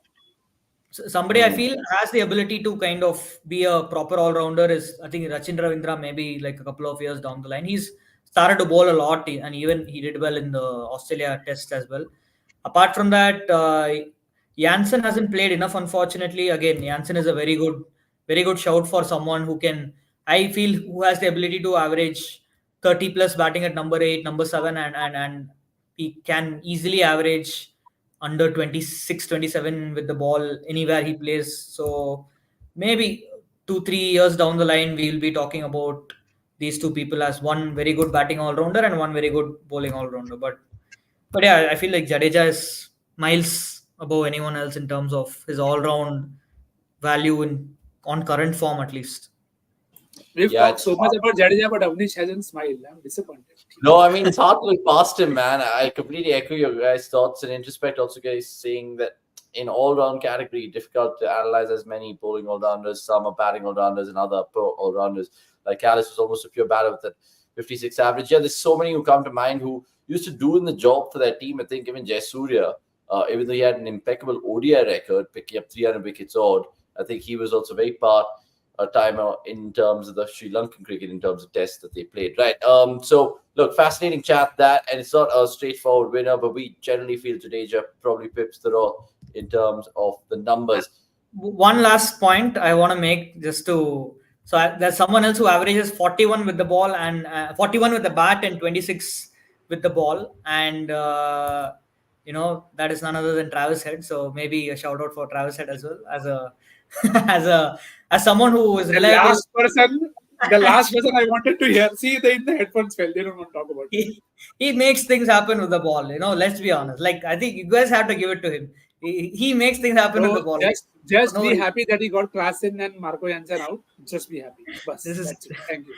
Somebody I feel has the ability to kind of be a proper all-rounder is, I think, Rachin Ravindra, maybe like a couple of years down the line. He's started to bowl a lot, and even he did well in the Australia test as well. Apart from that, Janssen hasn't played enough, unfortunately. Again, Janssen is a very good shout for someone who has the ability to average 30 plus batting at number 8, number 7, and he can easily average under 26, 27 with the ball anywhere he plays. So maybe 2-3 years down the line, we will be talking about these two people as one very good batting all-rounder and one very good bowling all-rounder. But yeah, I feel like Jadeja is miles above anyone else in terms of his all-round value on current form at least. We've talked so much about Jadeja, but Avnish hasn't smiled. I'm disappointed. No, I mean, it's hard to look past him, man. I completely echo your guys' thoughts. And in respect, also guys saying that in all-round category, difficult to analyze as many bowling all-rounders. Some are batting all-rounders and other pro all-rounders. Like Alice was almost a pure batter with that 56 average. Yeah, there's so many who come to mind who used to do in the job for their team. I think even Jasurya, even though he had an impeccable ODI record, picking up 300 wickets odd, I think he was also very timer in terms of the Sri Lankan cricket, in terms of tests that they played, right? So, look, fascinating chat that, and it's not a straightforward winner, but we generally feel Jadeja probably pips the raw in terms of the numbers. One last point I want to make there's someone else who averages 41 with the ball and 41 with the bat and 26 with the ball, and that is none other than Travis Head. So maybe a shout out for Travis Head as well as someone who is reliable. The last person I wanted to hear. See, the headphones fell. They don't want to talk about it. He makes things happen with the ball. Let's be honest. Like, I think you guys have to give it to him. He makes things happen with the ball. Just be happy that he got Klassen and Marco Jansen out. Just be happy. That's it. Thank you.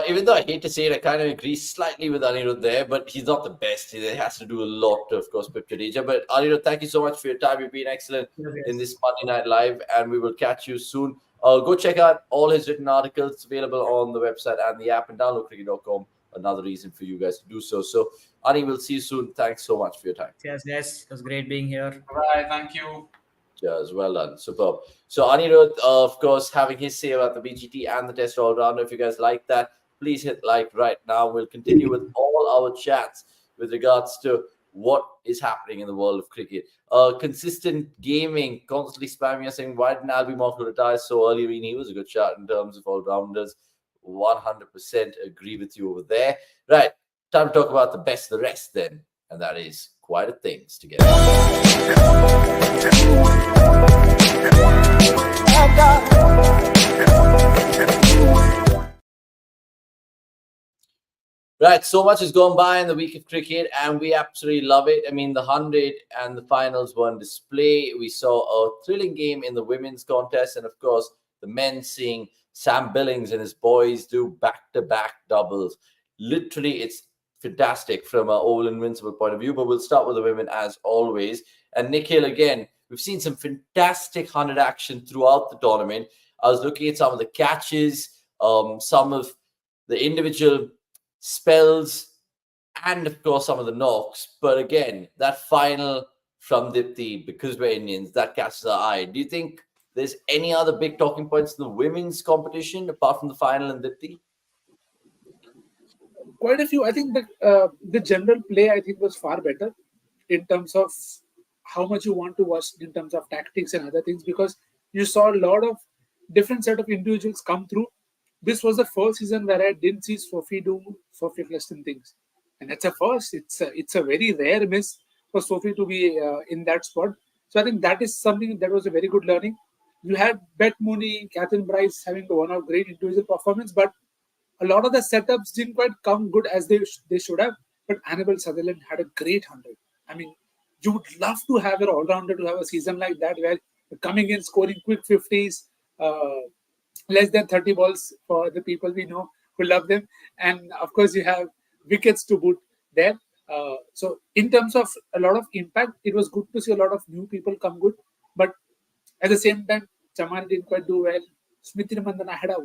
Even though I hate to say it, I kind of agree slightly with Anirudh there, but he's not the best. He has to do a lot to, of course, pip Jadeja. But Anirudh, thank you so much for your time. You've been excellent in this Monday Night Live, and we will catch you soon. Go check out all his written articles available on the website and the app, and download cricket.com. Another reason for you guys to do so. So, Ani, we'll see you soon. Thanks so much for your time. Yes. It was great being here. Bye. Thank you. Cheers, well done, superb. So Anirudh, of course, having his say about the BGT and the Test all-rounder. If you guys like that, please hit like right now. We'll continue with all our chats with regards to what is happening in the world of cricket. Consistent gaming, constantly spamming us saying, why didn't Albie Markle retire so early? I mean, he was a good shot in terms of all-rounders. 100% agree with you over there. Right, time to talk about the best of the rest then. And that is quite a things together. Right, so much has gone by in the week of cricket, and we absolutely love it. I mean, the 100 and the finals were on display. We saw a thrilling game in the women's contest, and of course, the men seeing Sam Billings and his boys do back-to-back doubles. Literally, it's fantastic from an all invincible point of view, but we'll start with the women as always. And Nikhil, again, we've seen some fantastic 100 action throughout the tournament. I was looking at some of the catches, some of the individual spells, and of course some of the knocks. But again, that final from Deepti, because we're Indians, that catches our eye. Do you think there's any other big talking points in the women's competition apart from the final and Deepti? Quite a few. I think the general play, I think, was far better in terms of how much you want to watch in terms of tactics and other things, because you saw a lot of different set of individuals come through. This was the first season where I didn't see Sophie do Sophie Cleston things, and that's a first. It's a very rare miss for Sophie to be in that spot. So I think that is something that was a very good learning. You had Beth Mooney, Catherine Bryce having one of great individual performance, but a lot of the setups didn't quite come good as they should have. But Annabelle Sutherland had a great 100. I mean, you would love to have an all-rounder to have a season like that where you're coming in, scoring quick 50s, less than 30 balls for the people we know who love them. And of course, you have wickets to boot there. So in terms of a lot of impact, it was good to see a lot of new people come good. But at the same time, Chamari didn't quite do well. Smriti Mandana had a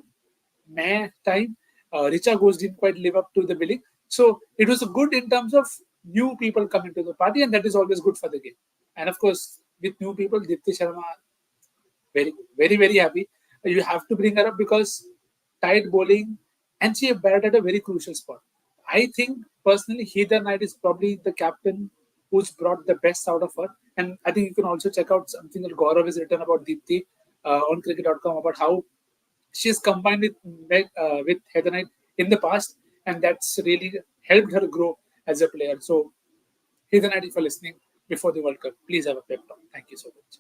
meh time. Richa Ghosh didn't quite live up to the billing. So it was good in terms of new people coming to the party, and that is always good for the game. And of course, with new people, Deepti Sharma, very good, very, very happy. You have to bring her up because tight bowling, and she batted at a very crucial spot. I think personally, Heather Knight is probably the captain who's brought the best out of her. And I think you can also check out something that Gaurav has written about Deepti on cricket.com about how she's combined with Heather Knight in the past, and that's really helped her grow as a player. So, Heather Knight, if you're listening before the World Cup, please have a pep talk. Thank you so much.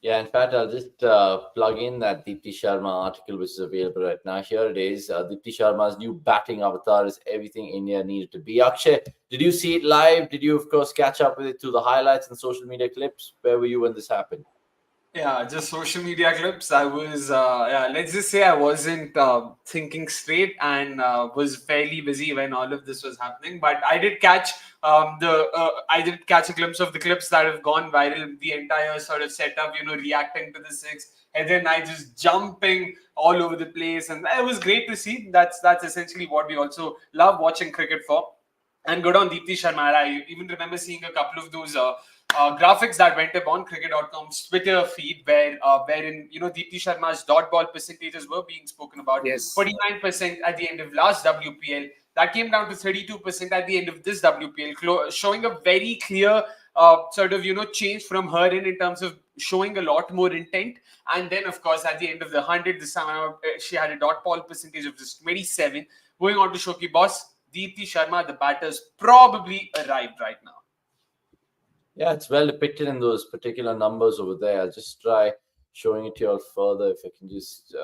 Yeah, in fact, I'll just plug in that Deepti Sharma article, which is available right now. Here it is. Deepti Sharma's new batting avatar is everything India needed to be. Akshay, did you see it live? Did you, of course, catch up with it through the highlights and social media clips? Where were you when this happened? Yeah, just social media clips. I was, let's just say I wasn't thinking straight and was fairly busy when all of this was happening. But I did catch I did catch a glimpse of the clips that have gone viral. The entire sort of setup, reacting to the six, and then I just jumping all over the place, and it was great to see. That's essentially what we also love watching cricket for. And good on Deepti Sharma. I even remember seeing a couple of those graphics that went up on cricket.com's Twitter feed wherein Deepti Sharma's dot ball percentages were being spoken about. Yes. 49% at the end of last WPL. That came down to 32% at the end of this WPL, showing a very clear change from her in terms of showing a lot more intent. And then, of course, at the end of the 100, this time she had a dot ball percentage of just 27. Going on to show ki, boss, Deepti Sharma, the batter's probably arrived right now. Yeah, it's well depicted in those particular numbers over there. I'll just try showing it to you all further. If I can just,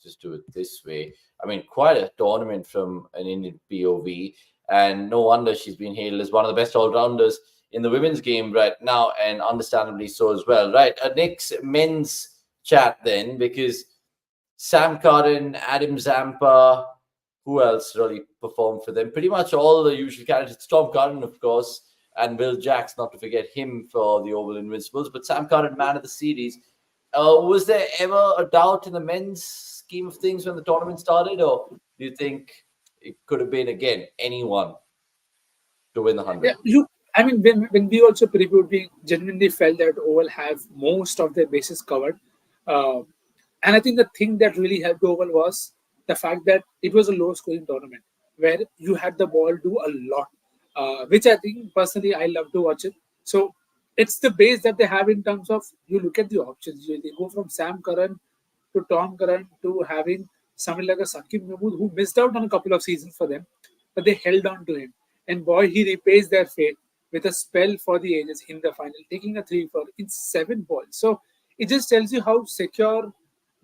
just do it this way. I mean, quite a tournament from an Indian POV. And no wonder she's been hailed as one of the best all-rounders in the women's game right now, and understandably so as well. Right, Nick's men's chat then, because Sam Curran, Adam Zampa, who else really performed for them? Pretty much all the usual candidates. Tom Curran, of course, and Will Jacks, not to forget him for the Oval Invincibles. But Sam Curran, man of the series. Was there ever a doubt in the men's scheme of things when the tournament started, or do you think it could have been, again, anyone to win the 100? Yeah, I mean, when we also previewed, we genuinely felt that Oval have most of their bases covered. Uh, and I think the thing that really helped Oval was the fact that it was a low scoring tournament where you had the ball do a lot, which I think personally I love to watch it. So it's the base that they have in terms of you look at the options. They go from Sam Curran to Tom Curran to having someone like a Sakib Mahmood who missed out on a couple of seasons for them, but they held on to him. And boy, he repays their fate with a spell for the ages in the final, taking a 3 for in 7 balls. So it just tells you how secure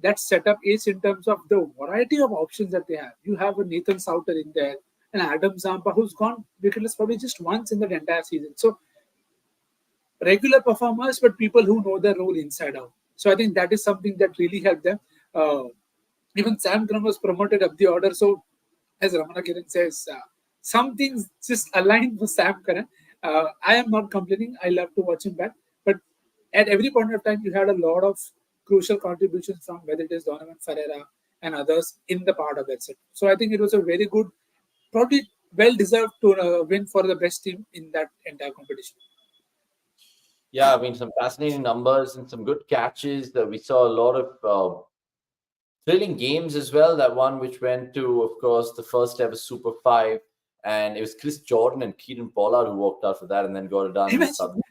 that setup is in terms of the variety of options that they have. You have a Nathan Souter in there, and Adam Zampa who's gone wicketless probably just once in the entire season. So regular performers, but people who know their role inside out. So I think that is something that really helped them. Uh, Even Sam Curran was promoted up the order. So as Ramana Kiran says, some things just aligned for Sam Curran. I am not complaining. I love to watch him back. But at every point of time, you had a lot of crucial contributions from whether it is Donovan Ferreira and others in the part of that set. So I think it was a very good, probably well deserved to win for the best team in that entire competition. Yeah, I mean, some fascinating numbers and some good catches. We saw a lot of thrilling games as well. That one which went to, of course, the first ever Super 5. And it was Chris Jordan and Kieran Pollard who walked out for that and then got it done. Imagine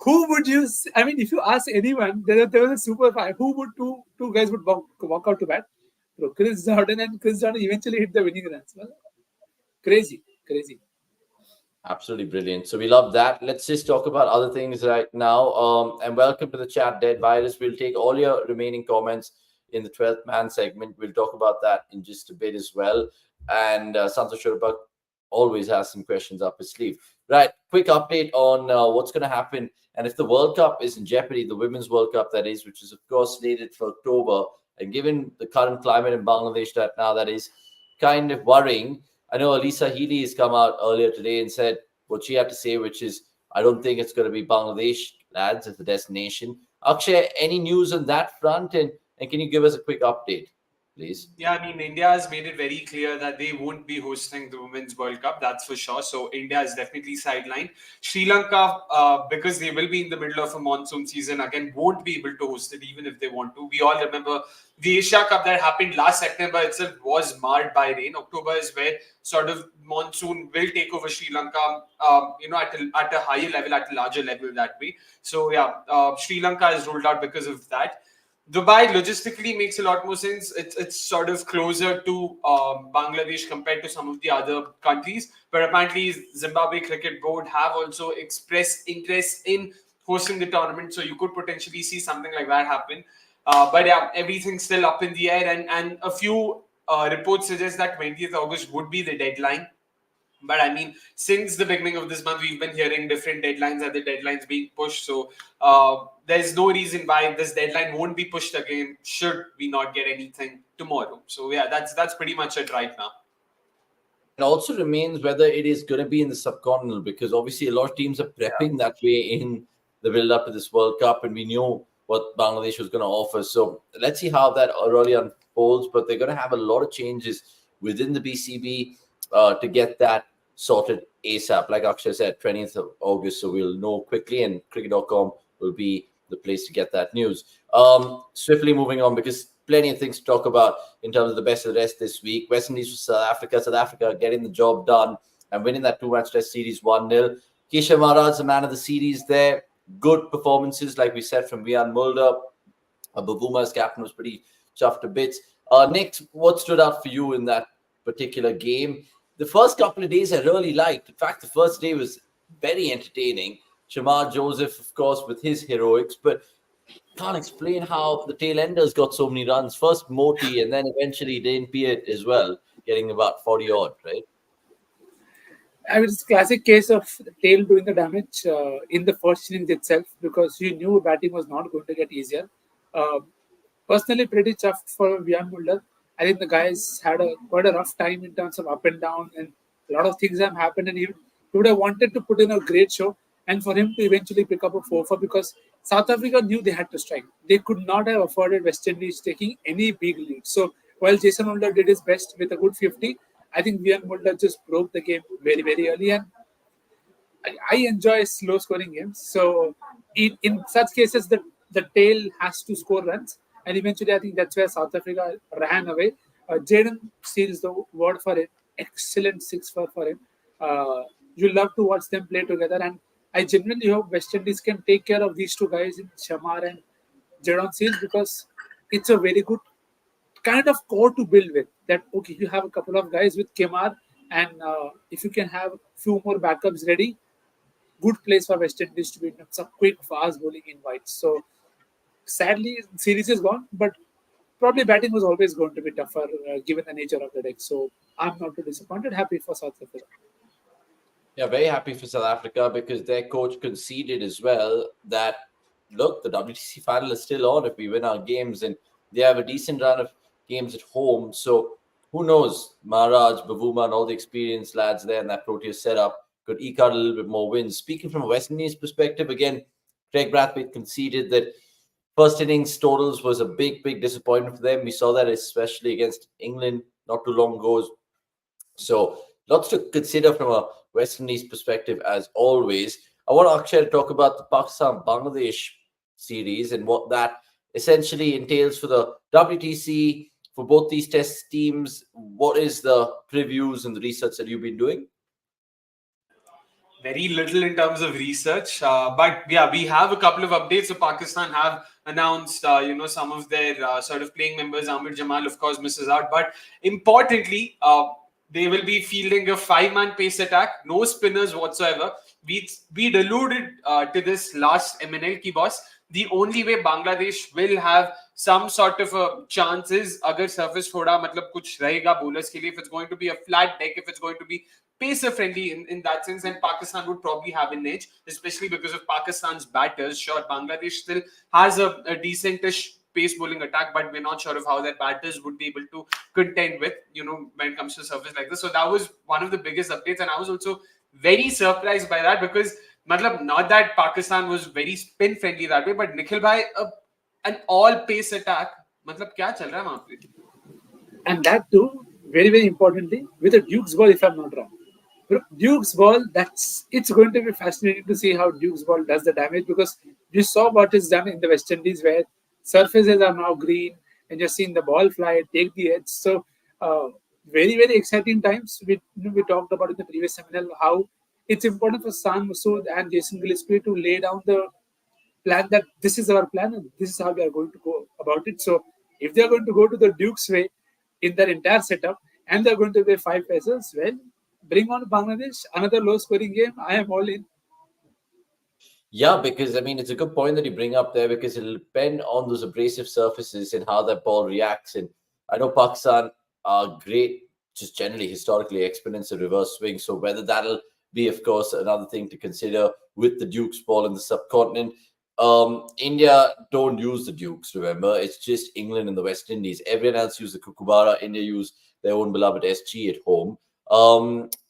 who would you? I mean, if you ask anyone, there was a Super 5. Who would two guys would walk out to bat? So Chris Jordan and Chris Jordan eventually hit the winning runs. Well, crazy, crazy. Absolutely brilliant. So we love that. Let's just talk about other things right now. And welcome to the chat, Dead Virus. We'll take all your remaining comments in the 12th man segment. We'll talk about that in just a bit as well. And Santosh Shurabak always has some questions up his sleeve. Right, quick update on what's going to happen. And if the World Cup is in jeopardy, the Women's World Cup, that is, which is, of course, slated for October. And given the current climate in Bangladesh right now, that is kind of worrying. I know Elisa Healy has come out earlier today and said what she had to say, which is, I don't think it's going to be Bangladesh, lads, as the destination. Akshay, any news on that front? And can you give us a quick update, please? Yeah, I mean, India has made it very clear that they won't be hosting the Women's World Cup. That's for sure. So India is definitely sidelined. Sri Lanka, because they will be in the middle of a monsoon season, again, won't be able to host it even if they want to. We all remember the Asia Cup that happened last September itself was marred by rain. October is where sort of monsoon will take over Sri Lanka, at a higher level, at a larger level that way. So yeah, Sri Lanka is ruled out because of that. Dubai logistically makes a lot more sense. It's sort of closer to Bangladesh compared to some of the other countries. But apparently, Zimbabwe Cricket Board have also expressed interest in hosting the tournament. So you could potentially see something like that happen. But yeah, everything's still up in the air. And a few reports suggest that 20th August would be the deadline. But I mean, since the beginning of this month, we've been hearing different deadlines and the deadlines being pushed. So there's no reason why this deadline won't be pushed again should we not get anything tomorrow. So yeah, that's pretty much it right now. It also remains whether it is going to be in the subcontinent, because obviously a lot of teams are prepping that way in the build-up to this World Cup, and we knew what Bangladesh was going to offer. So let's see how that really unfolds. But they're going to have a lot of changes within the BCB to get that sorted ASAP. Like Akshay said, 20th of August, so we'll know quickly, and cricket.com will be the place to get that news. Swiftly moving on, because plenty of things to talk about in terms of the best of the rest this week. West Indies for South Africa. South Africa getting the job done and winning that 2-match test series 1-0. Keshav Maharaj, the man of the series there. Good performances, like we said, from Vian Mulder. Babuma's captain was pretty chuffed to bits. Nick, what stood out for you in that particular game? The first couple of days I really liked. In fact, the first day was very entertaining. Shamar Joseph, of course, with his heroics, but can't explain how the tail enders got so many runs. First Moti, and then eventually Dane Peart as well, getting about 40 odd, right? I mean, it's a classic case of tail doing the damage in the first innings itself, because you knew batting was not going to get easier. Personally, pretty chuffed for Vian Mulder. I think the guys had quite a rough time in terms of up and down, and a lot of things have happened, and he would have wanted to put in a great show, and for him to eventually pick up a 4-4, because South Africa knew they had to strike. They could not have afforded West Indies taking any big lead. So while Jason Holder did his best with a good 50, I think Vian Mulder just broke the game very, very early. And I enjoy slow scoring games. So in such cases, the tail has to score runs, and eventually I think that's where South Africa ran away. Jaden steals the word for it. Excellent six for him. You love to watch them play together, and I genuinely hope West Indies can take care of these two guys in Shamar and Jadon Seals, because it's a very good kind of core to build with. That okay, you have a couple of guys with Kemar, and if you can have few more backups ready, good place for West Indies to be some quick, fast bowling in whites. So sadly, series is gone, but probably batting was always going to be tougher given the nature of the deck. So I'm not too disappointed. Happy for South Africa. Yeah, very happy for South Africa because their coach conceded as well that, look, the WTC final is still on if we win our games, and they have a decent run of games at home. So who knows? Maharaj, Bavuma, and all the experienced lads there in that Proteas setup could eke out a little bit more wins. Speaking from a West Indies perspective, again, Craig Brathwaite conceded that first innings totals was a big, big disappointment for them. We saw that especially against England not too long ago. So lots to consider from a West Indies perspective, as always. I want Akshay to talk about the Pakistan-Bangladesh series and what that essentially entails for the WTC, for both these test teams. What is the previews and the research that you've been doing? Very little in terms of research, but yeah, we have a couple of updates. So Pakistan have announced, some of their sort of playing members. Amir Jamal, of course, misses out, but importantly, they will be fielding a 5-man pace attack, no spinners whatsoever. We alluded to this last MNL ki boss. The only way Bangladesh will have some sort of a chance is agar surface thoda matlab kuch rahega bowlers ke liye, if it's going to be a flat deck, if it's going to be pacer friendly in that sense, and Pakistan would probably have an edge, especially because of Pakistan's batters. Sure, Bangladesh still has a decentish pace bowling attack, but we're not sure of how their batters would be able to contend with, when it comes to surface like this. So that was one of the biggest updates, and I was also very surprised by that because, not that Pakistan was very spin friendly that way, but Nikhil bhai, an all pace attack, kya chal raha hai wahan pe? And that too, very, very importantly, with a Duke's ball, if I'm not wrong. Duke's ball, it's going to be fascinating to see how Duke's ball does the damage, because you saw what is done in the West Indies where surfaces are now green and you're seeing the ball fly, take the edge. So very, very exciting times. We talked about in the previous seminar how it's important for San Masood and Jason Gillespie to lay down the plan that this is our plan and this is how we are going to go about it. So if they're going to go to the Duke's way in their entire setup and they're going to play 5 pacers, well, bring on Bangladesh, another low scoring game. I am all in. Yeah, because it's a good point that you bring up there, because it'll depend on those abrasive surfaces and how that ball reacts. And I know Pakistan are great, just generally historically, exponents of reverse swing. So whether that'll be, of course, another thing to consider with the Duke's ball in the subcontinent. India don't use the Dukes, remember? It's just England and the West Indies. Everyone else use the Kukubara. India use their own beloved SG at home.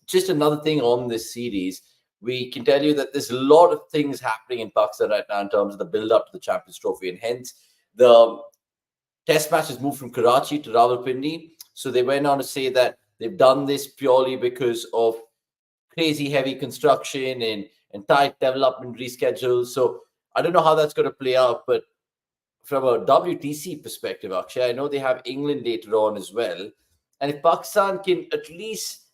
Just another thing on this series, we can tell you that there's a lot of things happening in Pakistan right now in terms of the build-up to the Champions Trophy, and hence the test match has moved from Karachi to Rawalpindi. So they went on to say that they've done this purely because of crazy heavy construction and tight development reschedules. So I don't know how that's going to play out, but from a WTC perspective, Akshay, I know they have England later on as well. And if Pakistan can at least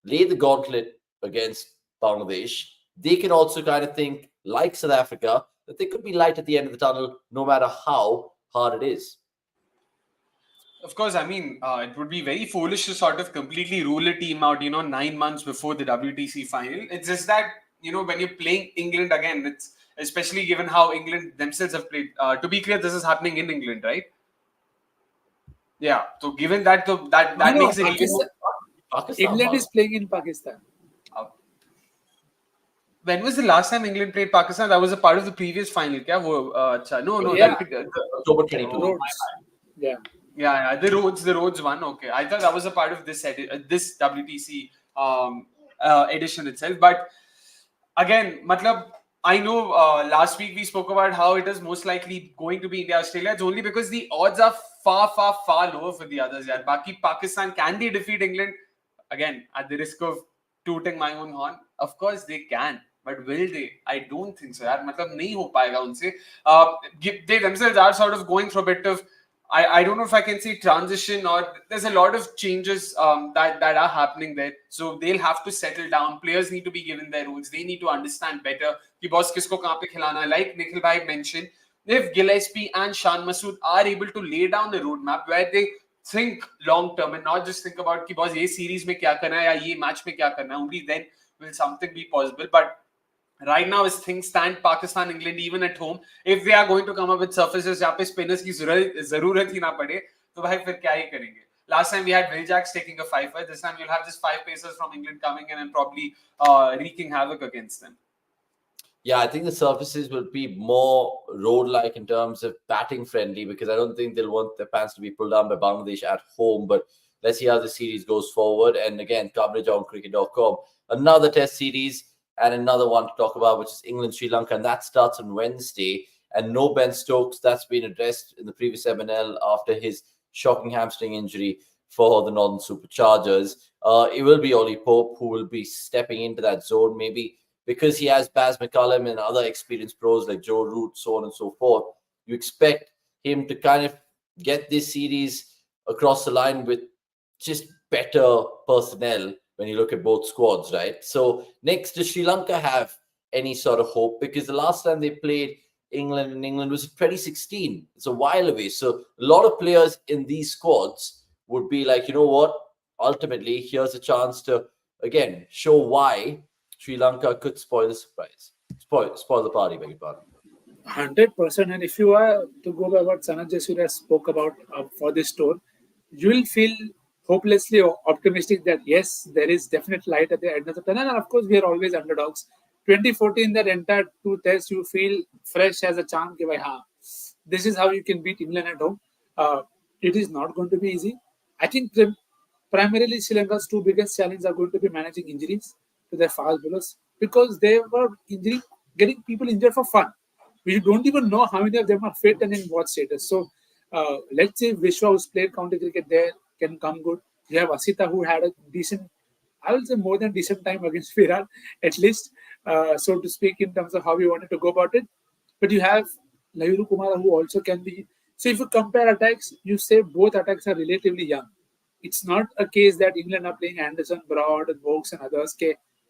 lay the gauntlet against Bangladesh, they can also kind of think, like South Africa, that they could be light at the end of the tunnel, no matter how hard it is. Of course, it would be very foolish to sort of completely rule a team out, 9 months before the WTC final. It's just that, when you're playing England again, it's especially given how England themselves have played. To be clear, this is happening in England, right? Yeah. So given that, that makes it even more. Pakistan, England is playing in Pakistan. When was the last time England played Pakistan? That was a part of the previous final. No. Yeah. October 22. Yeah. The Rhodes one. Okay, I thought that was a part of this WTC edition itself. But again, I know last week we spoke about how it is most likely going to be India-Australia. It's only because the odds are far, far, far lower for the others. Yeah, Pakistan, can they defeat England? Again, at the risk of tooting my own horn, of course they can. But will they? I don't think so. यार मतलब नहीं हो पाएगा उनसे. They themselves are sort of going through a bit of, I don't know if I can say transition, or there's a lot of changes that are happening there. So they'll have to settle down. Players need to be given their roles. They need to understand better कि boss किसको कहाँ पे खिलाना है. Like Nikhil bhai mentioned, if Gillespie and Shan Masood are able to lay down a roadmap where they think long term and not just think about कि boss ये series में क्या करना है या ये match में क्या करना है, only then will something be possible. But right now, as things stand, Pakistan, England, even at home, if they are going to come up with surfaces जहाँ पे spinners की जरूरत ही ना पड़े, तो भाई फिर क्या ही करेंगे? Last time we had Will Jacks taking a fifer. This time you'll have just 5 pacers from England coming in and probably wreaking havoc against them. Yeah, I think the surfaces will be more road-like in terms of batting friendly, because I don't think they'll want their pants to be pulled down by Bangladesh at home. But let's see how the series goes forward. And again, coverage on cricket.com. Another test series and another one to talk about, which is England-Sri Lanka. And that starts on Wednesday. And no Ben Stokes, that's been addressed in the previous MNL after his shocking hamstring injury for the Northern Superchargers. It will be Ollie Pope who will be stepping into that zone, maybe because he has Baz McCullum and other experienced pros like Joe Root, so on and so forth. You expect him to kind of get this series across the line with just better personnel when you look at both squads, right? So next, does Sri Lanka have any sort of hope? Because the last time they played England in England was 2016. It's a while away. So a lot of players in these squads would be like, you know what? Ultimately, here's a chance to, again, show why Sri Lanka could spoil the surprise. Spoil the party, beg your pardon. 100%. And if you are to go by what Sanat Jaiswal spoke about for this tour, you will feel hopelessly optimistic that yes, there is definite light at the end of the tunnel. And of course, we are always underdogs. 2014, that entire two tests, you feel fresh as a charm. This is how you can beat England at home. It is not going to be easy. I think primarily Sri Lanka's two biggest challenges are going to be managing injuries to their fast bowlers, because they were getting people injured for fun. We don't even know how many of them are fit and in what status. So let's say Vishwa, who's played county cricket there, can come good. You have Asita, who had a decent, I will say more than decent time against Virat, at least, so to speak, in terms of how we wanted to go about it. But you have Layuru Kumara, who also can be. So if you compare attacks, you say both attacks are relatively young. It's not a case that England are playing Anderson, Broad, and Vokes and others.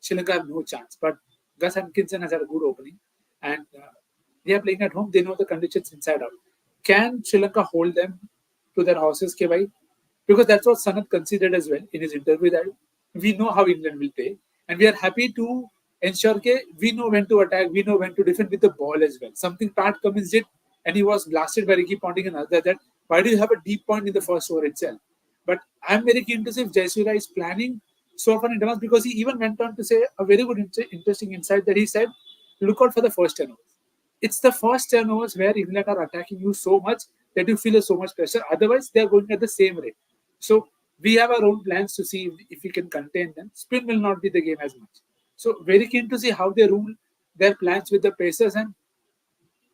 Sri Lanka have no chance. But Gus Hankinson has had a good opening. And they are playing at home. They know the conditions inside out. Can Sri Lanka hold them to their horses, because that's what Sanat considered as well in his interview, that we know how England will play. And we are happy to ensure we know when to attack, we know when to defend with the ball as well. Something Pat Cummins did, and he was blasted by Ricky Ponting and others, that why do you have a deep point in the first over itself? But I'm very keen to see if Jaiswal is planning so far in advance, because he even went on to say a very good, interesting insight that he said, look out for the first 10 overs. It's the first 10 overs where England are attacking you so much that you feel so much pressure. Otherwise, they're going at the same rate. So we have our own plans to see if we can contain them. Spin will not be the game as much. So very keen to see how they rule their plans with the Pacers. And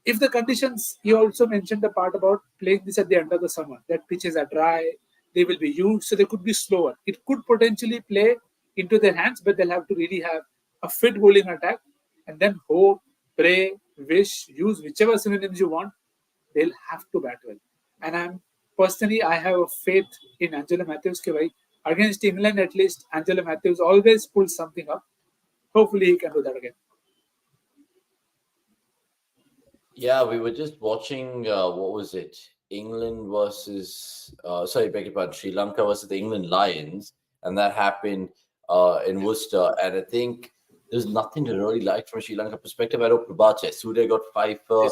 if the conditions, he also mentioned the part about playing this at the end of the summer, that pitches are dry, they will be used, so they could be slower. It could potentially play into their hands, but they'll have to really have a fit bowling attack, and then hope, pray, wish, use whichever synonyms you want. They'll have to bat well. And I have a faith in Angelo Matthews. Against England, at least, Angelo Matthews always pulls something up. Hopefully, he can do that again. Yeah, we were just watching, what was it? England versus, beg your pardon, Sri Lanka versus the England Lions. And that happened in Worcester. And I think there's nothing to really like from a Sri Lanka perspective. I know Prabhache, Surya got five for.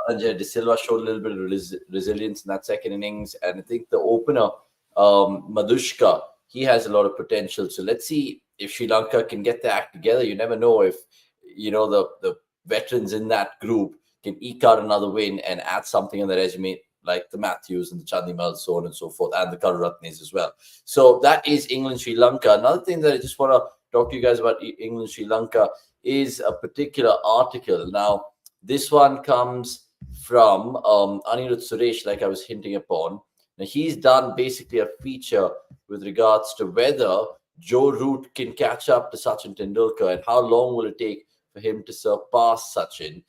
De Silva showed a little bit of resilience in that second innings. And I think the opener, Madushka, he has a lot of potential. So let's see if Sri Lanka can get their act together. You never know if, the veterans in that group can eke out another win and add something in the resume, like the Matthews and the Chandimal, so on and so forth, and the Karuratnes as well. So that is England-Sri Lanka. Another thing that I just want to talk to you guys about England-Sri Lanka is a particular article. Now, this one comes from Anirudh Suresh, like I was hinting upon. Now, he's done basically a feature with regards to whether Joe Root can catch up to Sachin Tendulkar, and how long will it take for him to surpass Sachin?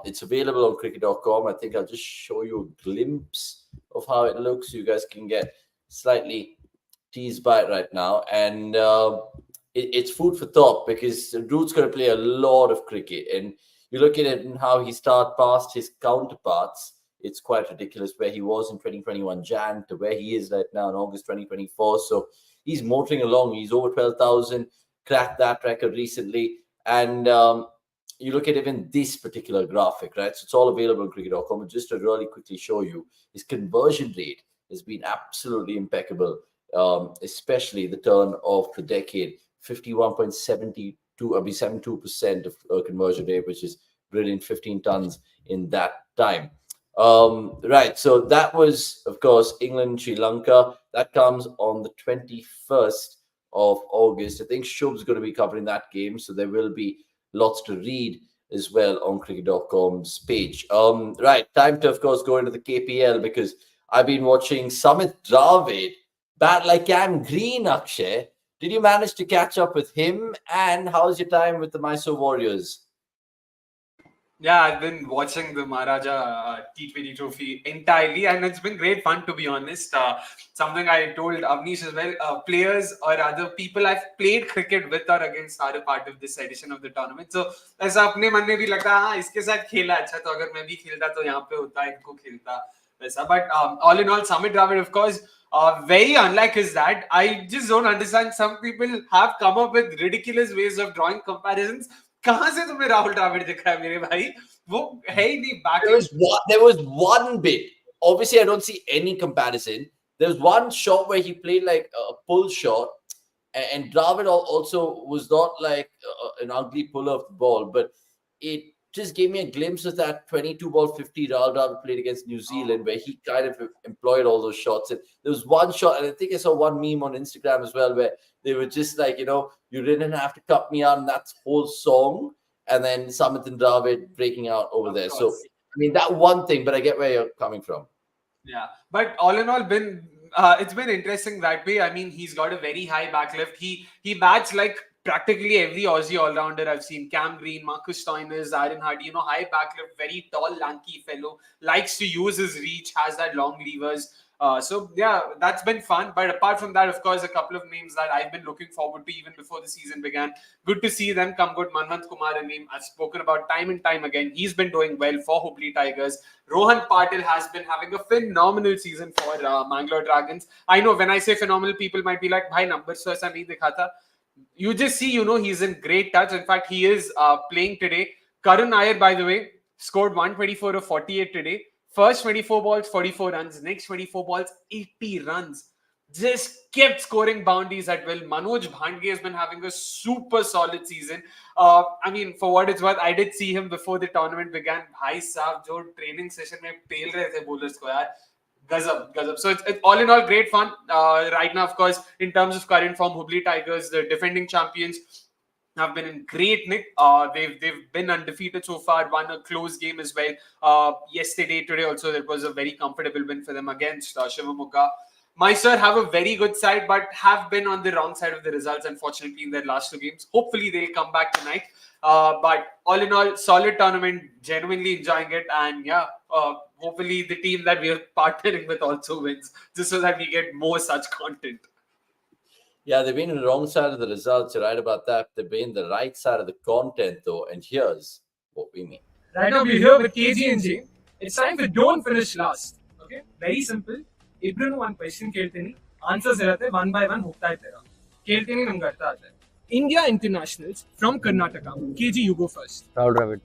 It's available on cricket.com. I think I'll just show you a glimpse of how it looks. You guys can get slightly teased by it right now. And it's food for thought, because Root's going to play a lot of cricket. And you look at it and how he started past his counterparts. It's quite ridiculous where he was in 2021 Jan to where he is right now in August 2024. So he's motoring along. He's over 12,000, cracked that record recently. And you look at even this particular graphic, right? So it's all available on cricket.com. Just to really quickly show you, his conversion rate has been absolutely impeccable, especially the turn of the decade. 51.72% of conversion rate, which is brilliant, 15 tons in that time. Right, so that was, of course, England, Sri Lanka. That comes on the 21st of August. I think Shub's going to be covering that game, so there will be lots to read as well on cricket.com's page. Right, time to, of course, go into the KPL, because I've been watching Samit Dravid bat like Cam Green, Akshay. Did you manage to catch up with him? And how's your time with the Mysuru Warriors? Yeah, I've been watching the Maharaja T20 Trophy entirely, and it's been great fun, to be honest. Something I told Avnish as well, players or other people I've played cricket with or against are a part of this edition of the tournament. So ऐसा अपने मन में भी लगता है, हाँ इसके साथ खेला अच्छा, तो अगर मैं भी खेलता तो यहाँ पे होता, इनको खेलता वैसा. But all in all, Samit Dravid, of course, very unlike his dad. I just don't understand. Some people have come up with ridiculous ways of drawing comparisons. कहाँ से तुम्हें राहुल द्रविड़ दिखा है मेरे भाई? वो है ही नहीं back. There was one bit. Obviously, I don't see any comparison. There was one shot where he played like a pull shot, and Dravid also was not like an ugly puller of the ball, but it just gave me a glimpse of that 22 ball 50 Rahul Dravid played against New Zealand, where he kind of employed all those shots. And there was one shot, and I think I saw one meme on Instagram as well, where they were just like, you didn't have to cut me out in that whole song. And then Samit and Dravid breaking out over there. So, I mean, that one thing, but I get where you're coming from. Yeah, but all in all, it's been interesting that way. I mean, he's got a very high backlift. He bats like practically every Aussie all-rounder I've seen. Cam Green, Marcus Stoinis, Aaron Hardy, high backlift, very tall, lanky fellow, likes to use his reach, has that long levers. So, yeah, that's been fun. But apart from that, of course, a couple of names that I've been looking forward to even before the season began. Good to see them come good. Manmant Kumar, a name I've spoken about time and time again. He's been doing well for Hubli Tigers. Rohan Patil has been having a phenomenal season for Mangalore Dragons. I know when I say phenomenal, people might be like, bhai, numbers so aisa nahi dikha tha. You just see, he's in great touch. In fact, he is playing today. Karun Iyer, by the way, scored 124 of 48 today. First 24 balls, 44 runs. Next 24 balls, 80 runs. Just kept scoring boundaries at will. Manoj Bhandge has been having a super solid season. I mean, for what it's worth, I did see him before the tournament began. Bhai Saab, jo training session mein pel rahe the bowlers ko yaar. Gazab. So it's all in all great fun. Right now, of course, in terms of current form, Hubli Tigers, the defending champions, have been in great nick. They've been undefeated so far, won a close game as well. Today also, there was a very comfortable win for them against Shivamogga. Mysore have a very good side, but have been on the wrong side of the results, unfortunately, in their last two games. Hopefully, they'll come back tonight. But all in all, solid tournament, genuinely enjoying it. And yeah, hopefully the team that we are partnering with also wins, just so that we get more such content. Yeah, they've been on the wrong side of the results. You're right about that. They've been the right side of the content, though. And here's what we mean. Right now, we're here with KG&J. It's time for Don't Finish Last. Okay? Very simple. Ibrahim one question kelte nahi. Answers रहते one by one होता है तेरा. Kelte nahi हम करता आता है. India internationals from Karnataka. KG, you go first. Rahul Dravid,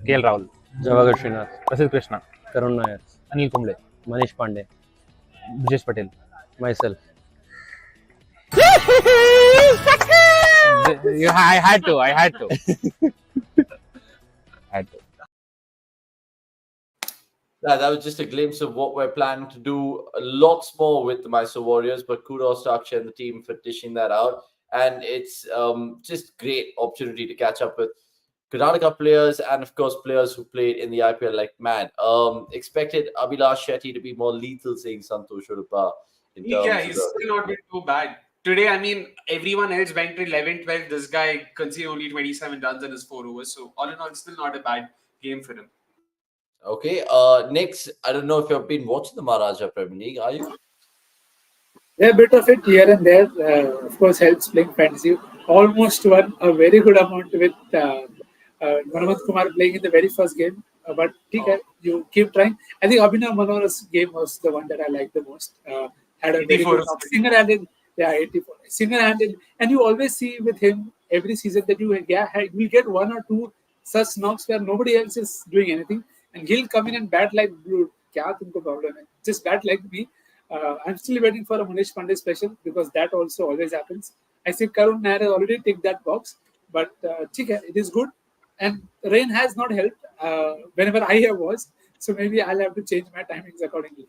KL Rahul, Javagar Srinath, Prasidh Krishna, Karun Nair, Anil Kumble, Manish Pandey, Brijesh Patel, myself. I had to. That was just a glimpse of what we're planning to do. Lots more with the Mysuru Warriors, but kudos to Akshay and the team for dishing that out. And it's just great opportunity to catch up with Karnataka players and, of course, players who played in the IPL like mad. Expected Abhilash Shetty to be more lethal, saying Santosh Udupa. Yeah, he's still not been too bad. today, I mean, everyone else went to 11, 12. This guy conceded only 27 runs in his 4 overs. So, all in all, it's still not a bad game for him. Okay. Next, I don't know if you've been watching the Maharaja Premier League, are you? Yeah, a bit of it here and there, of course, helps playing fantasy. Almost won a very good amount with Manamat Kumar playing in the very first game. But okay, you keep trying. I think Abhinav Manohar's game was the one that I liked the most. Had a very 84 good knock. Single-handed, yeah, 84. Single-handed. And you always see with him every season that you will get one or two such knocks where nobody else is doing anything. And he'll come in and bat like, dude, kya tumko problem hai? Just bat like me. I'm still waiting for a Manish Pandey special because that also always happens. I see Karun Nair has already ticked that box, but it is good. And rain has not helped whenever I have watched, so maybe I'll have to change my timings accordingly.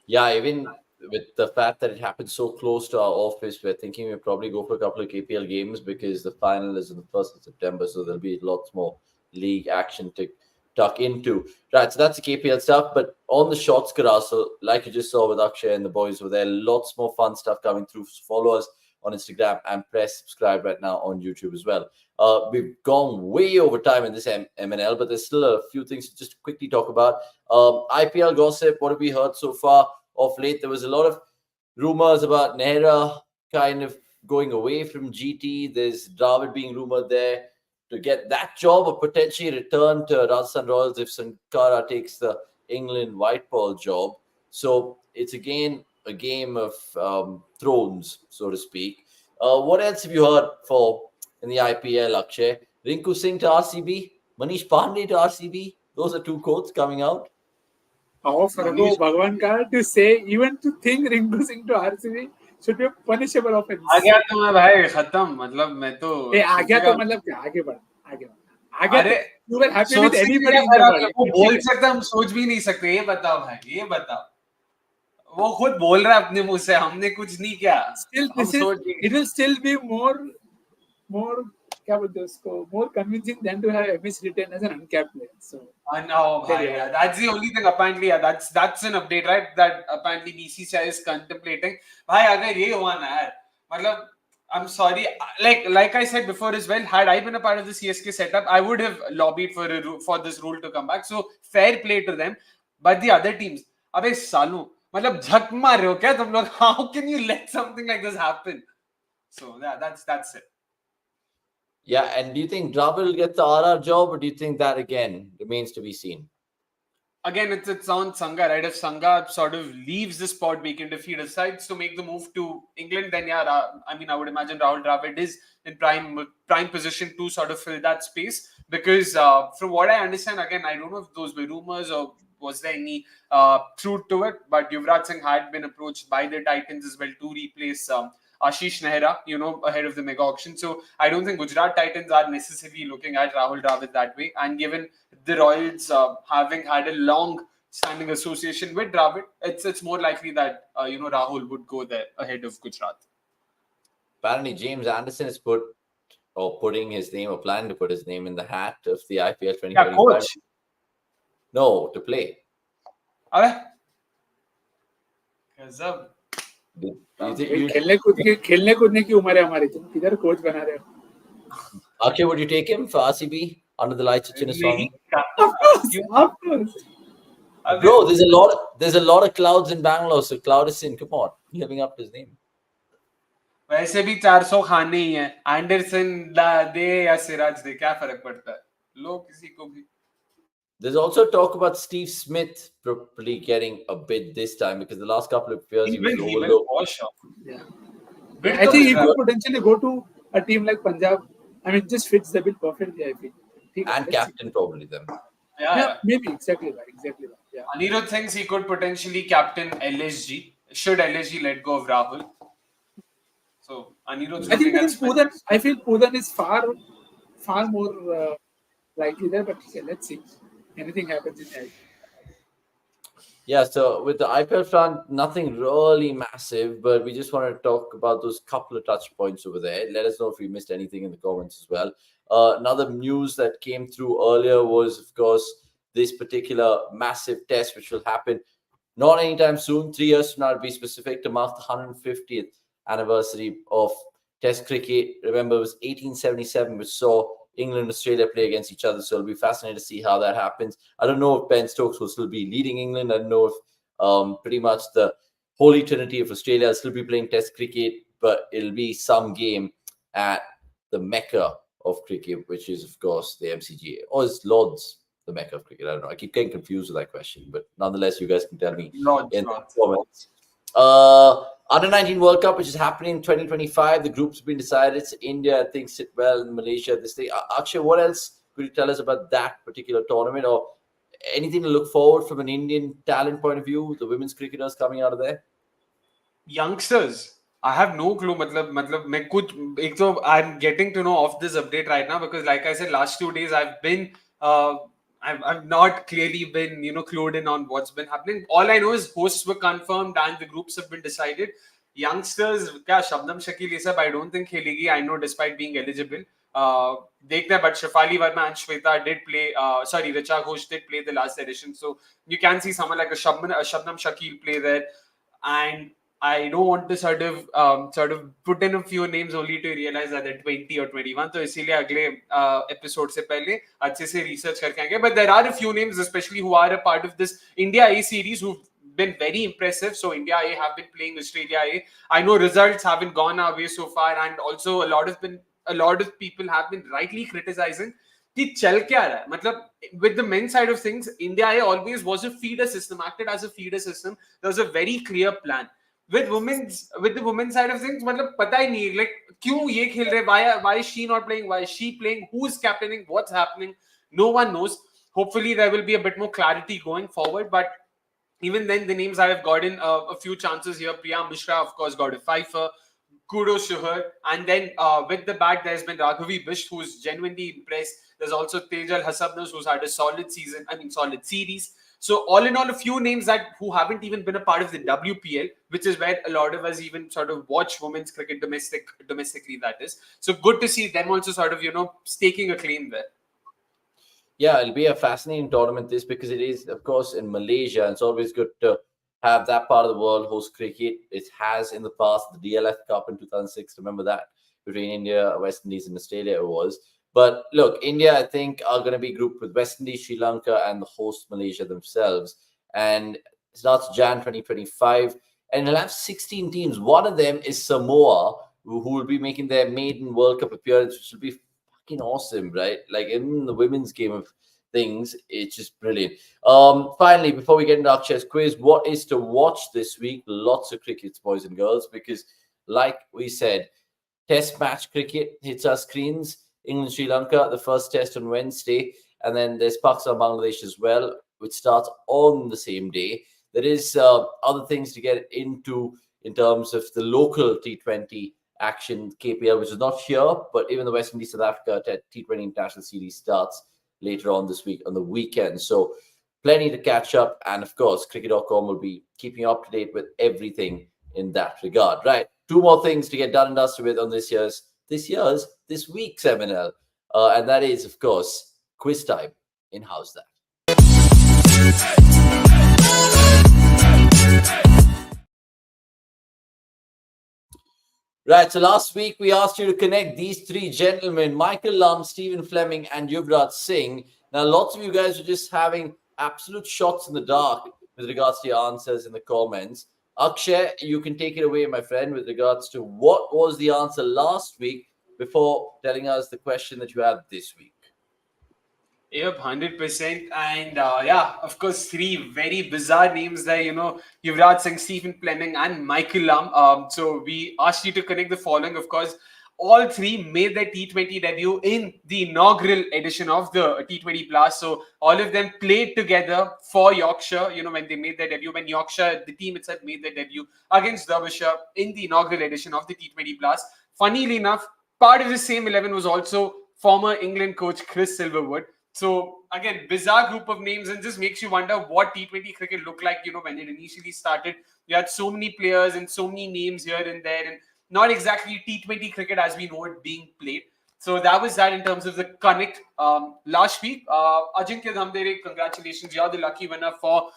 Yeah, even with the fact that it happened so close to our office, we're thinking we'll probably go for a couple of KPL games because the final is on the 1st of September, so there'll be lots more league action to tuck into. Right, so that's the KPL stuff. But on the shots, so like you just saw with Akshay and the boys were there, lots more fun stuff coming through. So follow us on Instagram and press subscribe right now on YouTube as well. We've gone way over time in this MNL, but there's still a few things to just quickly talk about. IPL gossip, what have we heard so far of late? There was a lot of rumors about Nehra kind of going away from GT. There's Dravid being rumored there to get that job or potentially return to Rajasthan Royals if Sankara takes the England white ball job. So it's again a game of thrones, so to speak. What else have you heard in the IPL, Akshay? Rinku Singh to RCB, Manish Pandey to RCB. Those are two quotes coming out. Oh, Fargo, Bhagwan ka to say, even to think Rinku Singh to RCB should be a punishable offense. आ गया तो मैं भाई खत्म मतलब मैं तो आ गया तो मतलब क्या आगे बढ़ अरे you were happy with anybody in the world. वो बोल सकता हम सोच भी नहीं सकते ये बताओ भाई ये बताओ वो खुद बोल रहा है अपने मुंह से हमने कुछ नहीं किया it will still be more क्या बोलते हैं उसको more convincing than to have MS written as an uncapped player. So I know, yeah, that's the only thing apparently. Yeah, that's an update, right? That apparently BCCI is contemplating. Bhai, अगर ये हुआ ना यार, मतलब I'm sorry. Like I said before as well, had I been a part of the CSK setup, I would have lobbied for this rule to come back. So fair play to them. But the other teams, अबे सालू, मतलब झक मार रहे हो क्या तुम लोग? How can you let something like this happen? So yeah, that's it. Yeah, and do you think Dravid will get the RR job, or do you think that again remains to be seen? Again, it's on Sangha, right? If Sangha sort of leaves the spot vacant, if he decides to make the move to England, then yeah, I mean, I would imagine Rahul Dravid is in prime position to sort of fill that space. Because from what I understand, again, I don't know if those were rumors or was there any truth to it, but Yuvraj Singh had been approached by the Titans as well to replace Ashish Nehra, ahead of the mega auction. So I don't think Gujarat Titans are necessarily looking at Rahul Dravid that way. And given the Royals having had a long-standing association with Dravid, it's more likely that Rahul would go there ahead of Gujarat. Apparently, James Anderson is putting his name, or planning to put his name in the hat of the IPL 2025. Yeah, coach. No, to play. खेलने कूदने की उम्र है हमारी तुम किधर coach बना रहे हो? Akshay, would you take him for RCB under the lights of Chinnaswamy? Of course. Bro, there's a lot of clouds in Bangalore, so Cloud is in. Come on, living up to his name. वैसे भी 400 खाने ही हैं. Anderson दे या सिराज दे क्या फर्क पड़ता है? लो किसी को भी. There's also talk about Steve Smith probably getting a bid this time because the last couple of years he was overlooked. Yeah. I think he could potentially go to a team like Punjab. I mean, just fits the bill perfectly, I think. And captain probably them. Yeah, maybe. Exactly right. Yeah. Anirudh thinks he could potentially captain LSG. Should LSG let go of Rahul? So, Anirudh's I feel Pudan is far more likely there, but let's see. Anything happens in life. Yeah, so with the IPL front, nothing really massive, but we just want to talk about those couple of touch points over there. Let us know if we missed anything in the comments as well. Another news that came through earlier was, of course, this particular massive test, which will happen not anytime soon, 3 years from now to be specific, to mark the 150th anniversary of Test cricket. Remember, it was 1877 which saw England and Australia play against each other. So it'll be fascinating to see how that happens. I don't know if Ben Stokes will still be leading England. I don't know if pretty much the Holy Trinity of Australia will still be playing Test cricket, but it'll be some game at the Mecca of cricket, which is, of course, the MCG. Or is Lord's the Mecca of cricket? I don't know. I keep getting confused with that question, but nonetheless, you guys can tell me in the comments. Under 19 World Cup, which is happening in 2025. The groups have been decided. It's India, I think, sit well in Malaysia. This thing. Akshay, what else could you tell us about that particular tournament, or anything to look forward from an Indian talent point of view? The women's cricketers coming out of there. Youngsters, I have no clue. I'm getting to know of this update right now because, like I said, last 2 days I've been. I've not clearly been, clued in on what's been happening. All I know is hosts were confirmed and the groups have been decided. Youngsters, Shabnam Shakil ये सब I don't think खेलेगी. I know despite being eligible. देखते हैं, but Shefali Verma and Shweta did play. Richa Ghosh did play the last edition, so you can see someone like a Shabnam Shakil play there. And I don't want to sort of put in a few names only to realize that they're 20 or 21. So इसीलिए अगले episode से पहले अच्छे से research करके आएंगे. But there are a few names, especially who are a part of this India A series, who've been very impressive. So India A have been playing Australia A. I know results haven't gone our way so far, and also a lot of people have been rightly criticizing कि चल क्या रहा है. मतलब with the men's side of things, India A always was a feeder system, acted as a feeder system. There was a very clear plan. With the women's side of things, मतलब पता ही नहीं, like क्यों ये खेल रहे, why is she not playing, why is she playing, who's captaining, what's happening, no one knows. Hopefully there will be a bit more clarity going forward, but even then the names I have gotten a few chances here. Priya Mishra, of course, got a fifer. Kudos to her. And then with the bat, there's been Raghavi Bisht, who's genuinely impressed. There's also Tejal Hasabnas, who's had a solid series. So all in all, a few names who haven't even been a part of the WPL, which is where a lot of us even sort of watch women's cricket domestically, that is. So good to see them also sort of, staking a claim there. Yeah, it'll be a fascinating tournament, this, because it is, of course, in Malaysia. And it's always good to have that part of the world host cricket. It has in the past the DLF Cup in 2006. Remember that? Between India, West Indies, and Australia it was. But look, India, I think, are going to be grouped with West Indies, Sri Lanka, and the host Malaysia themselves. And it starts Jan 2025. And it'll have 16 teams. One of them is Samoa, who will be making their maiden World Cup appearance, which will be fucking awesome, right? Like in the women's game of things, it's just brilliant. Finally, before we get into Akshay's quiz, what is to watch this week? Lots of crickets, boys and girls, because like we said, Test match cricket hits our screens. England, Sri Lanka, the first test on Wednesday. And then there's Pakistan, Bangladesh as well, which starts on the same day. There is other things to get into in terms of the local T20 action, KPL, which is not here, but even the West Indies, South Africa T20 International Series starts later on this week on the weekend. So plenty to catch up. And of course, cricket.com will be keeping you up to date with everything in that regard. Right. Two more things to get done and dusted with on this week's MNL. And that is, of course, quiz time in Howzzat. Right, so last week we asked you to connect these three gentlemen, Michael Lum, Stephen Fleming, and Yuvraj Singh. Now, lots of you guys are just having absolute shots in the dark with regards to your answers in the comments. Akshay, you can take it away, my friend, with regards to what was the answer last week before telling us the question that you have this week. Yep, 100%. And of course, three very bizarre names there, Yuvraj Singh, Stephen Fleming, and Michael Lum. So we asked you to connect the following. Of course, all three made their T20 debut in the inaugural edition of the T20 Blast. So all of them played together for Yorkshire, when they made their debut, when Yorkshire, the team itself, made their debut against Derbyshire in the inaugural edition of the T20 Blast. Funnily enough, part of the same 11 was also former England coach Chris Silverwood. So again, bizarre group of names, and just makes you wonder what T20 cricket looked like, when it initially started. You had so many players and so many names here and there, and not exactly T20 cricket as we know it being played. So that was that in terms of the connect. Last week, Ajinkya Dhamdere, congratulations. You're the lucky winner for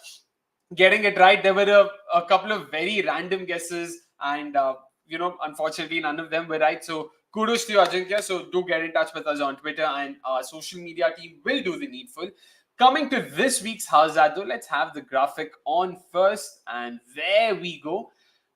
getting it right. There were a couple of very random guesses, and unfortunately, none of them were right. So kudos to you, Ajinkya. So do get in touch with us on Twitter, and our social media team will do the needful. Coming to this week's Howzzat, though, let's have the graphic on first, and there we go.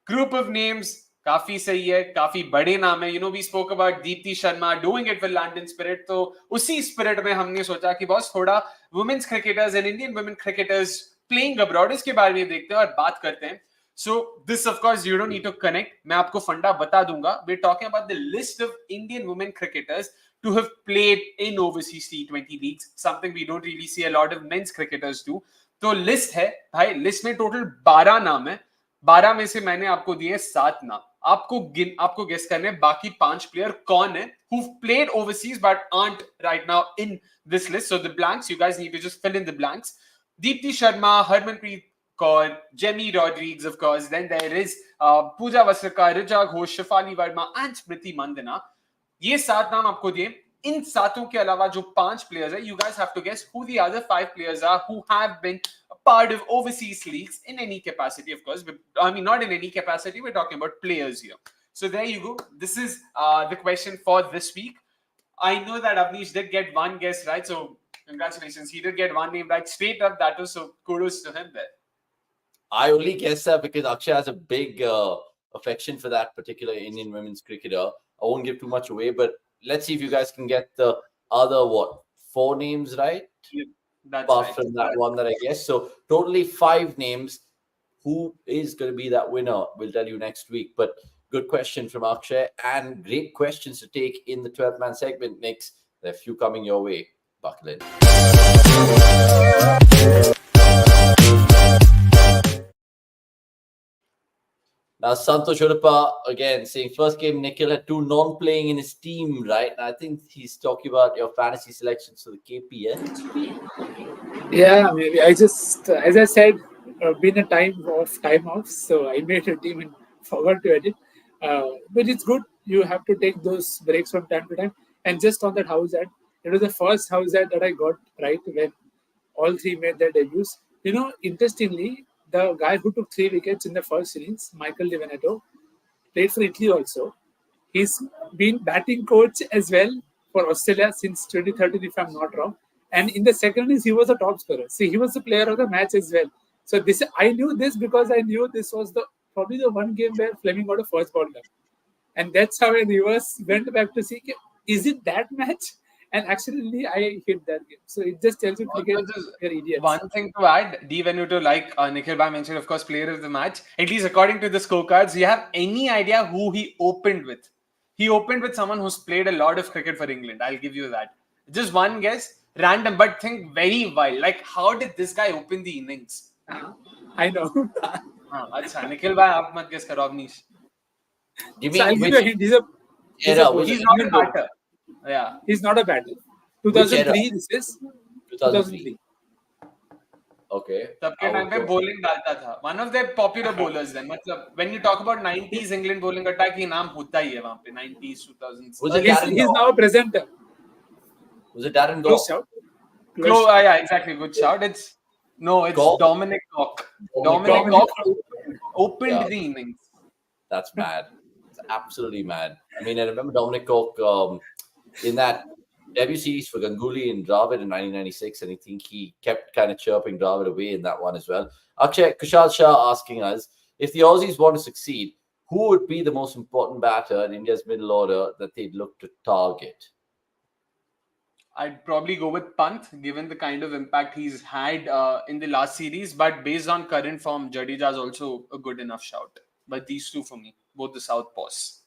Group of names, काफी सही है, काफी बड़े नाम है. We spoke about Deepti Sharma doing it with London Spirit. तो उसी spirit में हमने सोचा कि बॉस थोड़ा women's cricketers and Indian women cricketers playing abroad इसके बारे में देखते हैं और बात करते हैं. So this, of course, you don't need to connect. मैं आपको फंडा बता दूंगा. We're talking about the list of Indian women cricketers to have played in overseas T20 leagues, something we don't really see a lot of men's cricketers do. तो list है भाई, list में total 12 नाम है. 12 में से मैंने आपको दिए 7 नाम. आपको गेस करने बाकी 5 प्लेयर कौन है who've played overseas but aren't right now in this list. So the blanks, you guys need to just fill in the blanks. Deepti Sharma, Harmanpreet Kaur, Jemmy Rodriguez, of course. Then there is Pooja Vasarkar, Rija Ghosh, Shafali Verma, and Smriti Mandana. ये 7 नाम आपको दिए. इन 7 के अलावा जो 5 players है, you guys have to guess who the other 5 players are who have been a part of overseas leagues in any capacity, of course. I mean, not in any capacity, we're talking about players here. So there you go. This is the question for this week. I know that Avnish did get one guess right, so congratulations. He did get one name right straight up. That was, so kudos to him there. I only guess that because Akshay has a big affection for that particular Indian women's cricketer. I won't give too much away, but let's see if you guys can get the other, 4 names right? Yeah, that's apart right. from that one that I guess. So totally 5 names. Who is going to be that winner? We'll tell you next week. But good question from Akshay and great questions to take in the 12-man segment, Nix. There are a few coming your way. Buckle in. Now, Santosh Udappa, again, saying first game, Nikhil had 2 non-playing in his team, right? And I think he's talking about your fantasy selections for the KPL. Yeah, maybe. I just, as I said, been a time off, so I made a team and forgot to edit. But it's good. You have to take those breaks from time to time. And just on that Howzzat, it was the first Howzzat that I got right when all 3 made their debuts. Interestingly, the guy who took 3 wickets in the first innings, Michael Di Veneto, played for Italy also. He's been batting coach as well for Australia since 2013, if I'm not wrong. And in the second innings, he was a top scorer. See, he was the player of the match as well. So this, I knew this because I knew this was probably the one game where Fleming got a first ball done. And that's how I went back to see, is it that match? And actually, I hit that game. So it just tells you cricket, you're idiots. One thing to add, Di Venuto, like Nikhil Bhai mentioned, of course, player of the match. At least according to the scorecards, do you have any idea who he opened with? He opened with someone who's played a lot of cricket for England. I'll give you that. Just one guess, random, but think very wild. Like, how did this guy open the innings? I know. Achha, Nikhil Bhai, aap mat guess karo, Avnish. Give So I'll me give you a hint. He's not a batter. Yeah. He's not a batter. 2003, this is 2003. Okay. तब के time पे bowling डालता था. One of their popular bowlers then. मतलब when you talk about 90s England bowling attack, ये नाम होता ही है वहाँ पे 90s 2000s. He's now a presenter. Was it Darren Gough? Close shout. Yeah, exactly. Good shout. It's Gough? Dominic Cock. Dominic Cock opened the innings. That's mad. It's absolutely mad. I mean, I remember Dominic Cock in that debut series for Ganguly and Dravid in 1996, and I think he kept kind of chirping Dravid away in that one as well. Akshay, Kushal Shah asking us, if the Aussies want to succeed, who would be the most important batter in India's middle order that they'd look to target? I'd probably go with Pant, given the kind of impact he's had in the last series. But based on current form, Jadeja is also a good enough shout. But these two for me, both the southpaws.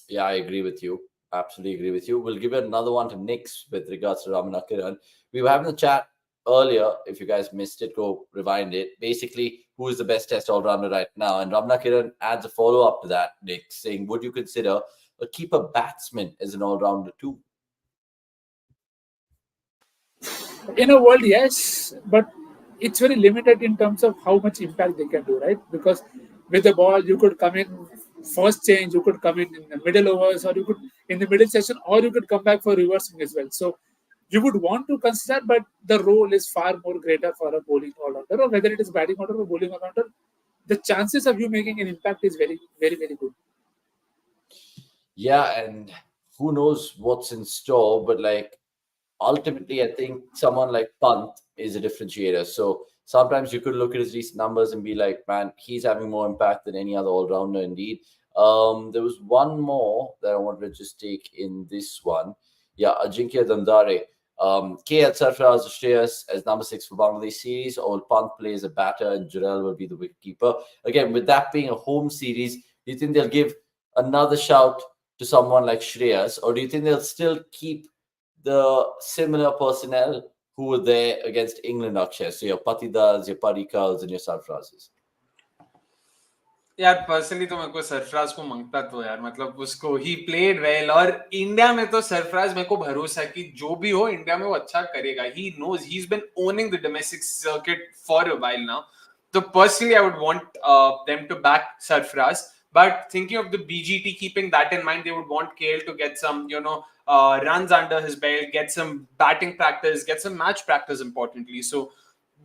Yeah, I agree with you. Absolutely agree with you. We'll give it another one to Nix with regards to Ramanakiran. We were having a chat earlier. If you guys missed it, go rewind it. Basically, who is the best test all-rounder right now? And Ramanakiran adds a follow-up to that, Nix, saying, would you consider a keeper batsman as an all-rounder too? In a world, yes, but it's very limited in terms of how much impact they can do, right? Because with the ball, you could come in first change, you could come in the middle overs, or you could in the middle session, or you could come back for reversing as well. So you would want to consider, but the role is far more greater for a bowling all-rounder, or whether it is batting order or bowling all-rounder. The chances of you making an impact is very, very, very good. Yeah, and who knows what's in store, but like ultimately, I think someone like Pant is a differentiator. So sometimes you could look at his recent numbers and be like, man, he's having more impact than any other all-rounder indeed. There was one more that I wanted to just take in this one. Yeah, Ajinkya Dandare. KL Sarfaraz Shreyas as number 6 for Bangladesh series, or will Pant play as a batter and Jarrell will be the wicketkeeper? Again, with that being a home series, do you think they'll give another shout to someone like Shreyas, or do you think they'll still keep the similar personnel who were there against England, Akshay? So your Patidals, your Parikals, and your Sarfrazes. यार personally तो मेरे को सरफराज को मांगता तो यार, मतलब उसको ही प्लेड वेल, और इंडिया में तो सरफराज मेरे को भरोसा है कि जो भी हो इंडिया में वो अच्छा करेगा. He knows he is been owning the domestic circuit for a while now. So personally, I would want them to back Sarfaraz. But thinking of the BGT, keeping that in mind, they would want KL to get some, runs under his belt, get some batting practice, get some match practice, importantly. So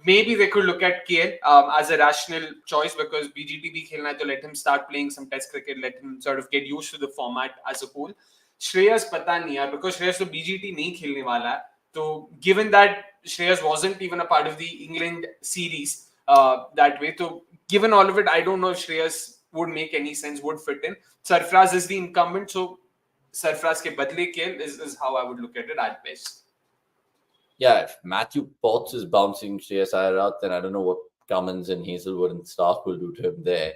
maybe they could look at KL as a rational choice, because BGT bhi khelna hai, to let him start playing some test cricket, let him sort of get used to the format as a whole. Shreyas pata nahi yaar, because Shreyas to BGT nahi khelne wala hai. So given that Shreyas wasn't even a part of the England series, that way. So given all of it, I don't know if Shreyas would make any sense, would fit in. Sarfaraz is the incumbent, so Sarfaraz ke badle KL is how I would look at it at best. Yeah, if Matthew Potts is bouncing Shreyas Iyer out, then I don't know what Cummins and Hazelwood and Stark will do to him there.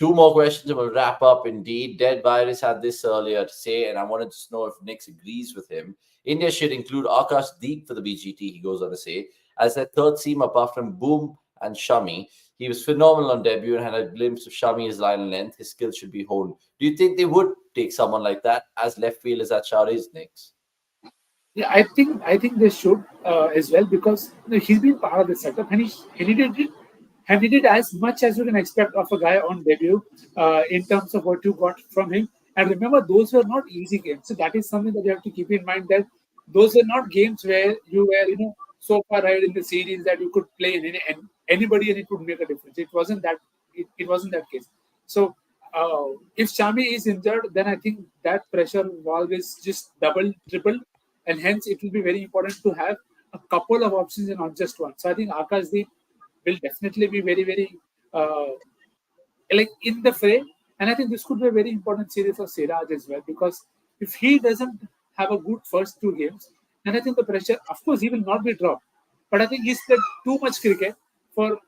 2 more questions and we'll wrap up indeed. Dead Virus had this earlier to say, and I wanted to know if Nix agrees with him. India should include Akash Deep for the BGT, he goes on to say, as their third seam apart from Boom and Shami. He was phenomenal on debut and had a glimpse of Shami's line and length. His skills should be honed. Do you think they would take someone like that as left field as that Shah is, Nix? Yeah, I think they should as well, because he's been part of the setup, and he did as much as you can expect of a guy on debut in terms of what you got from him. And remember, those were not easy games. So that is something that you have to keep in mind, that those were not games where you were so far ahead in the series that you could play in anybody and it would make a difference. It wasn't that. It wasn't that case. So if Shami is injured, then I think that pressure will always just double, triple. And hence, it will be very important to have a couple of options and not just one. So I think Akashdeep will definitely be very, very in the fray. And I think this could be a very important series for Siraj as well, because if he doesn't have a good first 2 games, then I think the pressure, of course, he will not be dropped. But I think he's played too much cricket for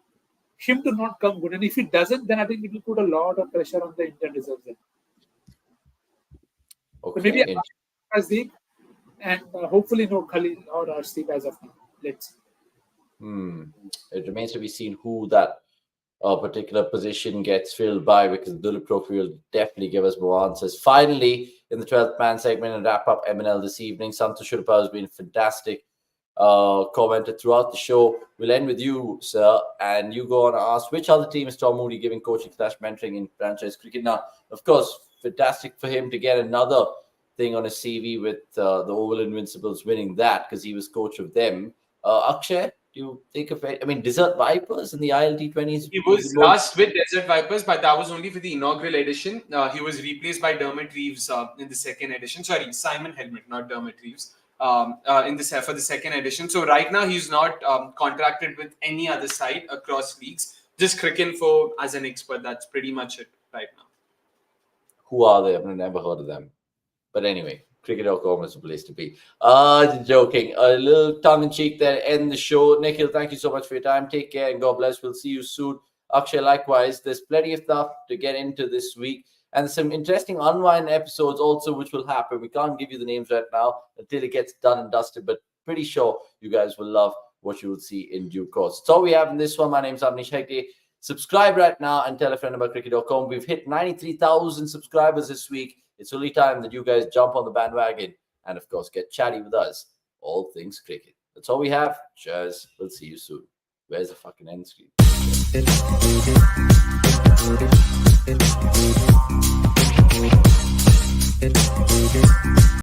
him to not come good. And if he doesn't, then I think it will put a lot of pressure on the Indian reserves. Okay. So maybe Akashdeep. And hopefully no Khalil or Arshdeep as of now. Let's see. It remains to be seen who that particular position gets filled by, because the Duleep Trophy will definitely give us more answers. Finally, in the 12th man segment and wrap up MNL this evening, Santosh Shurpa has been fantastic commented throughout the show. We'll end with you, sir, and you go on to ask, which other team is Tom Moody giving coaching / mentoring in franchise cricket? Now, of course, fantastic for him to get another thing on his CV with the Oval Invincibles winning that, because he was coach of them. Akshay, do you think of it? I mean, Desert Vipers in the ILT20s? He was last with Desert Vipers, but that was only for the inaugural edition. He was replaced by Dermot Reeves in the second edition. Sorry, Simon Helmet, not Dermot Reeves, for the second edition. So right now he's not contracted with any other side across leagues. Just Cricinfo as an expert. That's pretty much it right now. Who are they? I've never heard of them. But anyway, cricket.com is a place to be. Joking. A little tongue-in-cheek there. End the show. Nikhil, thank you so much for your time. Take care and God bless. We'll see you soon. Akshay, likewise. There's plenty of stuff to get into this week. And some interesting unwind episodes also, which will happen. We can't give you the names right now until it gets done and dusted. But pretty sure you guys will love what you will see in due course. That's all we have in this one. My name's Avnish Hegde. Subscribe right now and tell a friend about cricket.com. We've hit 93,000 subscribers this week. It's only time that you guys jump on the bandwagon and, of course, get chatty with us. All things cricket. That's all we have. Cheers. We'll see you soon. Where's the fucking end screen?